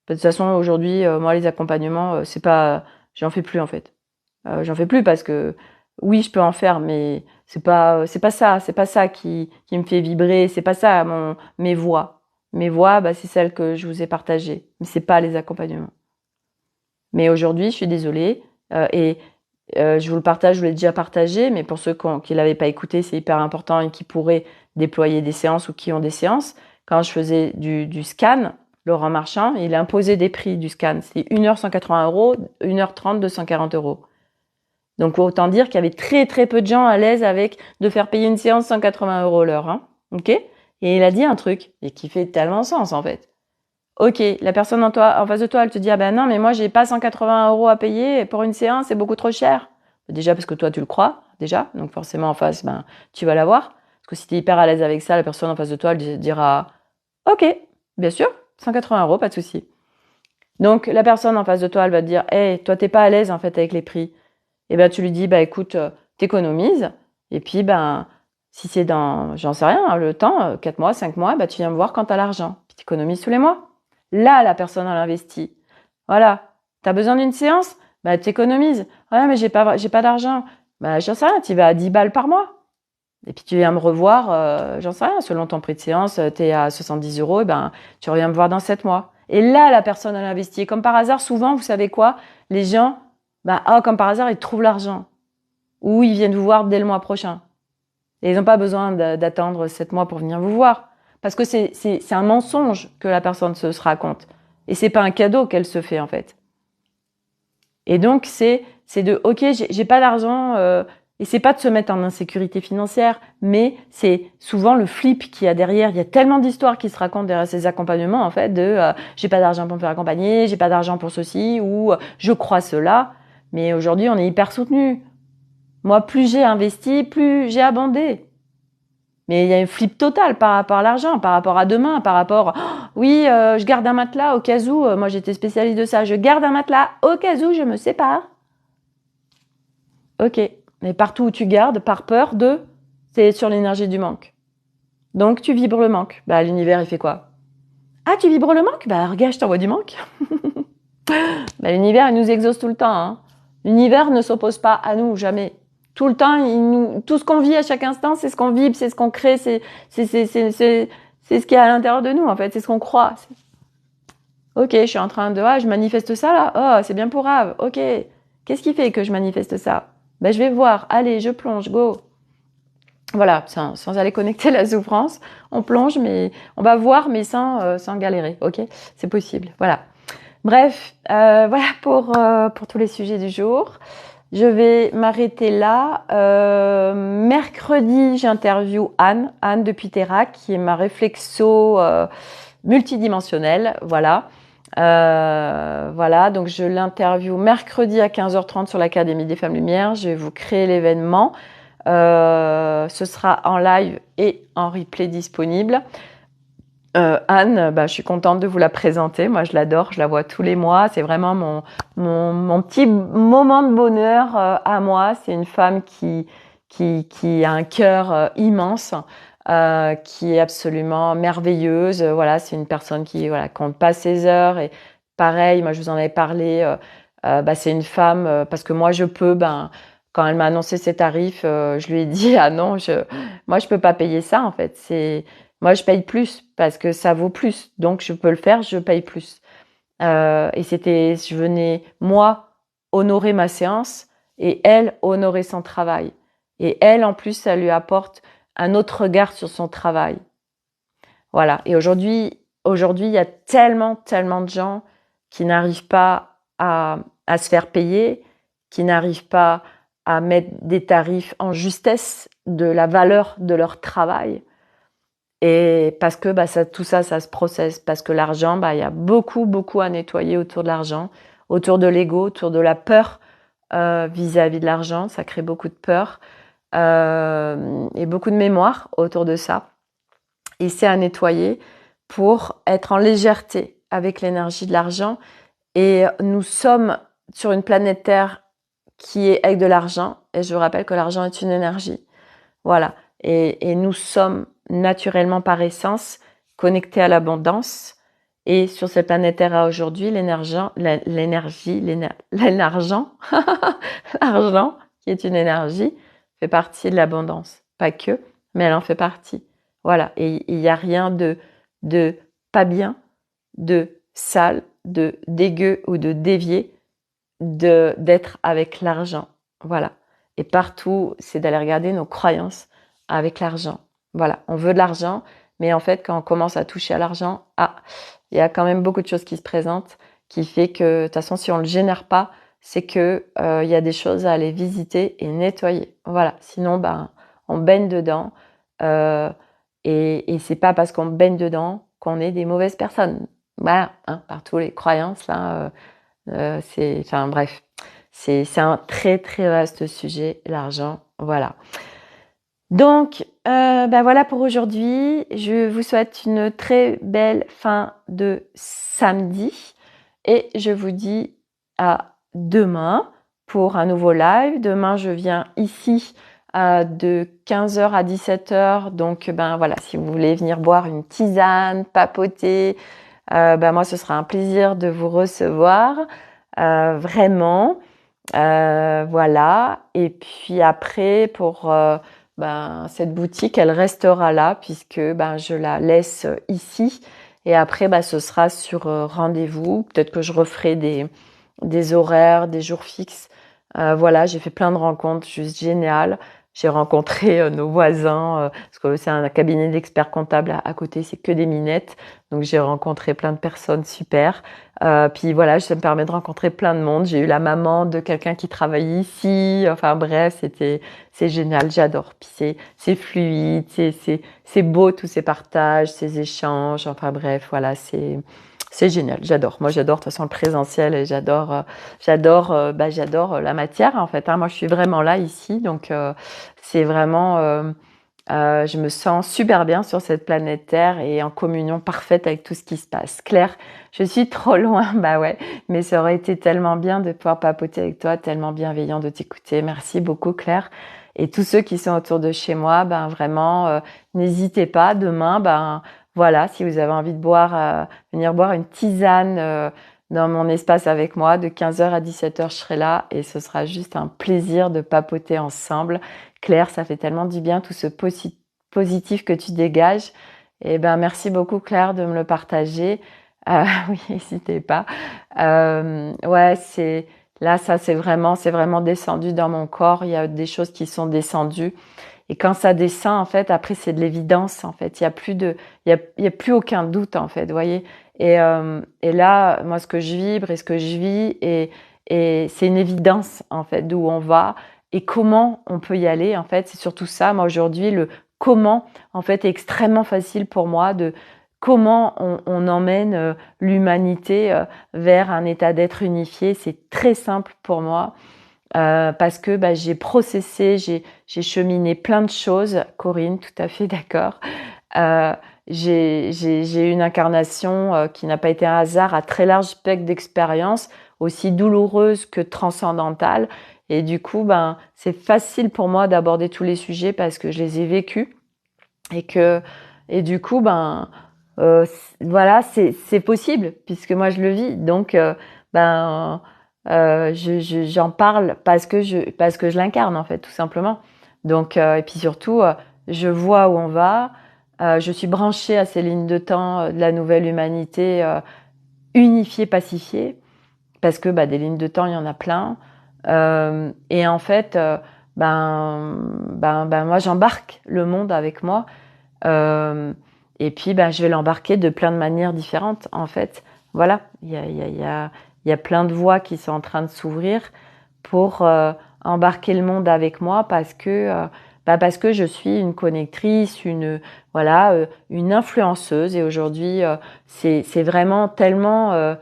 De toute façon, aujourd'hui, moi, les accompagnements, c'est pas... J'en fais plus, en fait. J'en fais plus parce que oui, je peux en faire, mais C'est pas ça qui me fait vibrer. C'est pas ça mes voix. Mes voix, c'est celles que je vous ai partagées. Mais c'est pas les accompagnements. Mais aujourd'hui, je suis désolée. Je vous le partage, je vous l'ai déjà partagé, mais pour ceux qui l'avaient pas écouté, c'est hyper important et qui pourraient déployer des séances ou qui ont des séances. Quand je faisais du scan, Laurent Marchand, il imposait des prix du scan. C'était 1 heure 180 euros, 1h30 240 euros. Donc autant dire qu'il y avait très très peu de gens à l'aise avec de faire payer une séance 180 euros l'heure. Hein, ok. Et il a dit un truc et qui fait tellement sens en fait. Ok, la personne en face de toi, elle te dit ah ben non, mais moi j'ai pas 180 euros à payer pour une séance, c'est beaucoup trop cher. Déjà parce que toi tu le crois déjà, donc forcément en face, tu vas l'avoir. Parce que si tu es hyper à l'aise avec ça, la personne en face de toi, elle dira ok, bien sûr, 180 euros, pas de souci. Donc la personne en face de toi, elle va te dire hey, toi t'es pas à l'aise en fait avec les prix. Et ben tu lui dis écoute, t'économises et puis si c'est dans, j'en sais rien, le temps, 4 mois, 5 mois, tu viens me voir quand t'as l'argent. Puis t'économises tous les mois. Là, la personne, elle investit. Voilà. T'as besoin d'une séance? T'économises. Ouais, mais j'ai pas d'argent. J'en sais rien, tu vas à 10 balles par mois. Et puis tu viens me revoir, j'en sais rien, selon ton prix de séance, t'es à 70 euros, tu reviens me voir dans 7 mois. Et là, la personne, elle investit. Et comme par hasard, souvent, vous savez quoi? Les gens, comme par hasard, ils trouvent l'argent. Ou ils viennent vous voir dès le mois prochain. Et ils n'ont pas besoin d'attendre 7 mois pour venir vous voir. Parce que c'est un mensonge que la personne se raconte. Et c'est pas un cadeau qu'elle se fait, en fait. Et donc, c'est ok, j'ai pas d'argent, et c'est pas de se mettre en insécurité financière, mais c'est souvent le flip qu'il y a derrière. Il y a tellement d'histoires qui se racontent derrière ces accompagnements, en fait, j'ai pas d'argent pour me faire accompagner, j'ai pas d'argent pour ceci, ou je crois cela. Mais aujourd'hui, on est hyper soutenu. Moi, plus j'ai investi, plus j'ai abondé. Mais il y a un flip total par rapport à l'argent, par rapport à demain, par rapport oui, je garde un matelas au cas où, moi j'étais spécialiste de ça, je garde un matelas au cas où je me sépare. Ok, mais partout où tu gardes, par peur c'est sur l'énergie du manque. Donc tu vibres le manque. L'univers il fait quoi? Ah, tu vibres le manque? Regarde, je t'envoie du manque. L'univers il nous exauce tout le temps. Hein. L'univers ne s'oppose pas à nous, jamais. Tout le temps, tout ce qu'on vit à chaque instant, c'est ce qu'on vibre, c'est ce qu'on crée, c'est ce qui est à l'intérieur de nous, en fait, c'est ce qu'on croit. Ok, je suis en train je manifeste ça là. Oh, c'est bien pour Rave. Ok, qu'est-ce qui fait que je manifeste ça? Je vais voir. Allez, je plonge, go. Voilà, sans aller connecter la souffrance, on plonge, mais on va voir, mais sans galérer. Ok, c'est possible. Voilà. Bref, voilà pour tous les sujets du jour. Je vais m'arrêter là. Mercredi, j'interviewe Anne de Pitera, qui est ma réflexo multidimensionnelle. Voilà. Donc je l'interviewe mercredi à 15h30 sur l'Académie des Femmes Lumière. Je vais vous créer l'événement. Ce sera en live et en replay disponible. Anne, je suis contente de vous la présenter. Moi, je l'adore, je la vois tous les mois. C'est vraiment mon petit moment de bonheur à moi. C'est une femme qui a un cœur immense, qui est absolument merveilleuse. Voilà, c'est une personne qui compte pas ses heures. Et pareil, moi, je vous en avais parlé. C'est une femme parce que moi, je peux. Quand elle m'a annoncé ses tarifs, je lui ai dit ah non, moi, je peux pas payer ça en fait. Moi, je paye plus parce que ça vaut plus. Donc, je peux le faire, je paye plus. Je venais, moi, honorer ma séance et elle, honorer son travail. Et elle, en plus, ça lui apporte un autre regard sur son travail. Voilà. Et aujourd'hui, il y a tellement de gens qui n'arrivent pas à se faire payer, qui n'arrivent pas à mettre des tarifs en justesse de la valeur de leur travail. Et parce que tout ça se processe, parce que l'argent, il y a beaucoup à nettoyer autour de l'argent, autour de l'ego, autour de la peur vis-à-vis de l'argent. Ça crée beaucoup de peur et beaucoup de mémoire autour de ça. Et c'est à nettoyer pour être en légèreté avec l'énergie de l'argent. Et nous sommes sur une planète Terre qui est avec de l'argent. Et je vous rappelle que l'argent est une énergie. Voilà. Et nous sommes naturellement par essence connectés à l'abondance. Et sur cette planète Terre aujourd'hui, l'argent, qui est une énergie, fait partie de l'abondance. Pas que, mais elle en fait partie. Voilà. Et il n'y a rien de pas bien, de sale, de dégueu ou de dévié d'être avec l'argent. Voilà. Et partout, c'est d'aller regarder nos croyances avec l'argent. Voilà. On veut de l'argent, mais en fait, quand on commence à toucher à l'argent, il y a quand même beaucoup de choses qui se présentent, qui fait que, de toute façon, si on le génère pas, c'est que il y a des choses à aller visiter et nettoyer. Voilà. Sinon, on baigne dedans. Et c'est pas parce qu'on baigne dedans qu'on est des mauvaises personnes. Voilà, hein, par tous les croyances là. Enfin bref, c'est un très très vaste sujet, l'argent. Voilà. Donc, voilà pour aujourd'hui. Je vous souhaite une très belle fin de samedi et je vous dis à demain pour un nouveau live. Demain, je viens ici de 15h à 17h. Donc, voilà, si vous voulez venir boire une tisane, papoter, moi, ce sera un plaisir de vous recevoir. Vraiment. Voilà. Et puis après, pour cette boutique, elle restera là puisque je la laisse ici. Et après, ce sera sur rendez-vous. Peut-être que je referai des horaires, des jours fixes. Voilà, j'ai fait plein de rencontres juste géniales. J'ai rencontré nos voisins, parce que c'est un cabinet d'experts comptables à côté, c'est que des minettes. Donc j'ai rencontré plein de personnes super. Puis voilà, ça me permet de rencontrer plein de monde. J'ai eu la maman de quelqu'un qui travaille ici. Enfin bref, c'est génial, j'adore. Puis c'est fluide, c'est beau tous ces partages, ces échanges. Enfin bref, voilà, c'est génial, j'adore. Moi, j'adore de toute façon le présentiel et j'adore la matière en fait. Hein. Moi, je suis vraiment là ici, donc c'est vraiment, je me sens super bien sur cette planète Terre et en communion parfaite avec tout ce qui se passe. Claire, je suis trop loin, bah ouais, mais ça aurait été tellement bien de pouvoir papoter avec toi, tellement bienveillant de t'écouter. Merci beaucoup, Claire. Et tous ceux qui sont autour de chez moi, vraiment, n'hésitez pas. Demain, voilà, si vous avez envie de venir boire une tisane dans mon espace avec moi, de 15h à 17h, je serai là et ce sera juste un plaisir de papoter ensemble. Claire, ça fait tellement du bien, tout ce positif que tu dégages. Et merci beaucoup, Claire, de me le partager. Oui, n'hésitez pas. Ouais, là, ça, c'est vraiment descendu dans mon corps. Il y a des choses qui sont descendues. Et quand ça descend, en fait, après, c'est de l'évidence, en fait. Il y a plus aucun doute, en fait, vous voyez. Et là, moi, ce que je vibre et ce que je vis, et c'est une évidence, en fait, d'où on va et comment on peut y aller, en fait. C'est surtout ça. Moi, aujourd'hui, le comment, en fait, est extrêmement facile pour moi de comment on emmène l'humanité vers un état d'être unifié. C'est très simple pour moi. Parce que j'ai processé, j'ai cheminé plein de choses. Corinne, tout à fait d'accord. J'ai eu une incarnation qui n'a pas été un hasard, à très large spectre d'expérience, aussi douloureuse que transcendantale. Et du coup, c'est facile pour moi d'aborder tous les sujets parce que je les ai vécus et du coup, voilà, c'est possible puisque moi je le vis. Donc, j'en parle parce que je l'incarne en fait, tout simplement. Donc, et puis surtout, je vois où on va. Je suis branchée à ces lignes de temps de la nouvelle humanité unifiée, pacifiée, parce que des lignes de temps, il y en a plein. Et en fait, moi, j'embarque le monde avec moi. Et puis, je vais l'embarquer de plein de manières différentes, en fait. Voilà, il y a plein de voies qui sont en train de s'ouvrir pour embarquer le monde avec moi parce que je suis une connectrice, une influenceuse. Et aujourd'hui, c'est vraiment tellement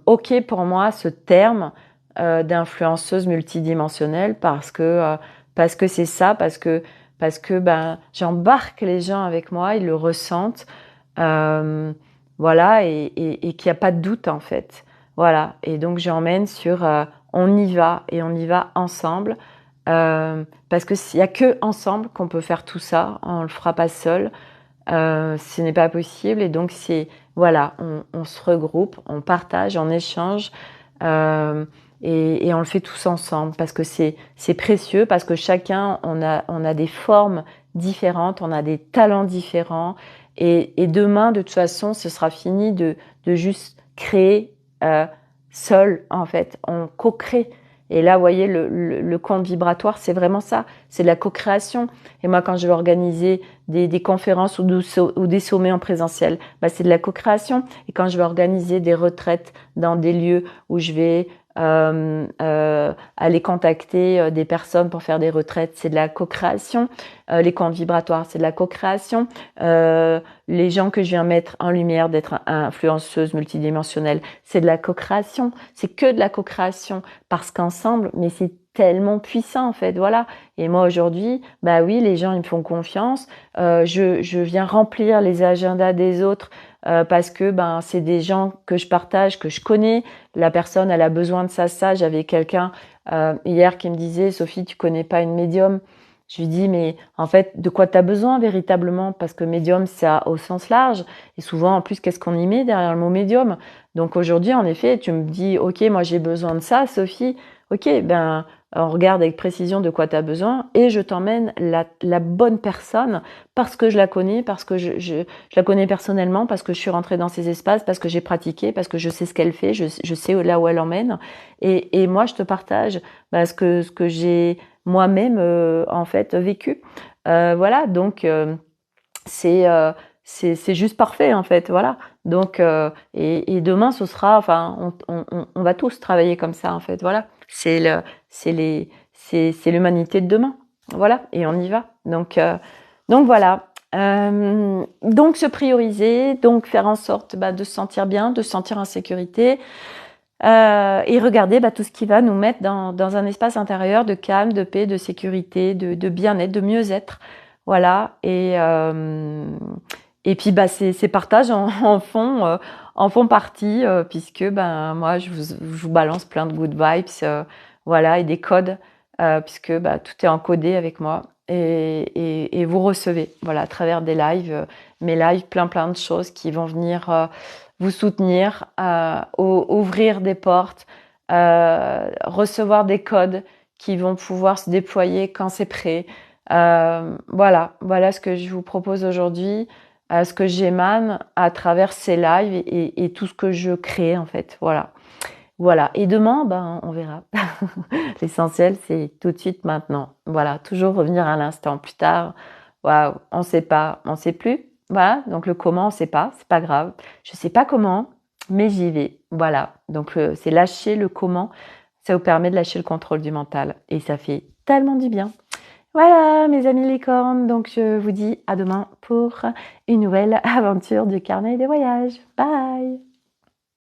ok pour moi ce terme d'influenceuse multidimensionnelle parce que c'est ça, parce que j'embarque les gens avec moi, ils le ressentent, voilà, et qu'il n'y a pas de doute en fait, voilà. Et donc j'emmène sur on y va et on y va ensemble, parce que s'il y a que ensemble qu'on peut faire tout ça, on le fera pas seul. Ce n'est pas possible et donc voilà, on se regroupe, on partage, on échange, et on le fait tous ensemble parce que c'est précieux, parce que chacun, on a des formes différentes, on a des talents différents. Et demain, de toute façon, ce sera fini de juste créer seul, en fait. On co-crée. Et là, vous voyez, le compte vibratoire, c'est vraiment ça. C'est de la co-création. Et moi, quand je vais organiser des conférences ou des sommets en présentiel, bah, c'est de la co-création. Et quand je vais organiser des retraites dans des lieux où je vais aller contacter des personnes pour faire des retraites, c'est de la co-création. Les comptes vibratoires, c'est de la co-création. Les gens que je viens mettre en lumière, d'être influenceuse multidimensionnelle, c'est de la co-création. C'est que de la co-création parce qu'ensemble, mais c'est tellement puissant en fait, voilà. Et moi aujourd'hui, bah oui, les gens ils me font confiance. Je viens remplir les agendas des autres parce que ben c'est des gens que je partage, que je connais. La personne elle a besoin de ça. J'avais quelqu'un hier qui me disait Sophie, tu connais pas une médium? Je lui dis mais en fait de quoi tu as besoin véritablement? Parce que médium c'est au sens large et souvent en plus qu'est-ce qu'on y met derrière le mot médium? Donc aujourd'hui en effet tu me dis ok moi j'ai besoin de ça Sophie, ok ben on regarde avec précision de quoi tu as besoin et je t'emmène la bonne personne parce que je la connais, parce que je la connais personnellement, parce que je suis rentrée dans ces espaces, parce que j'ai pratiqué, parce que je sais ce qu'elle fait, je sais là où elle emmène. Et moi, je te partage bah, ce que j'ai moi-même en fait vécu. Voilà, donc c'est c'est juste parfait en fait, voilà. Donc et demain ce sera, enfin, on va tous travailler comme ça en fait, voilà. C'est les, c'est l'humanité de demain, voilà. Et on y va. Donc voilà. Donc se prioriser, donc faire en sorte bah, de se sentir bien, de se sentir en sécurité. Et regarder bah, tout ce qui va nous mettre dans un espace intérieur de calme, de paix, de sécurité, de bien-être, de mieux-être. Voilà. Et puis bah, ces partages en font partie, puisque ben, moi, je vous balance plein de good vibes, voilà, et des codes, puisque bah, tout est encodé avec moi. Et vous recevez, voilà, à travers des lives, mes lives, plein de choses qui vont venir vous soutenir, ouvrir des portes, recevoir des codes qui vont pouvoir se déployer quand c'est prêt. Voilà ce que je vous propose aujourd'hui, ce que j'émane à travers ces lives et tout ce que je crée en fait. Voilà. Et demain, ben, on verra. L'essentiel, c'est tout de suite maintenant. Voilà, toujours revenir à l'instant. Plus tard, waouh, on sait pas, on sait plus. Voilà, donc le comment, on sait pas, c'est pas grave. Je sais pas comment, mais j'y vais. Voilà, donc c'est lâcher le comment. Ça vous permet de lâcher le contrôle du mental et ça fait tellement du bien. Voilà, mes amis licornes. Donc je vous dis à demain pour une nouvelle aventure du carnet des voyages. Bye!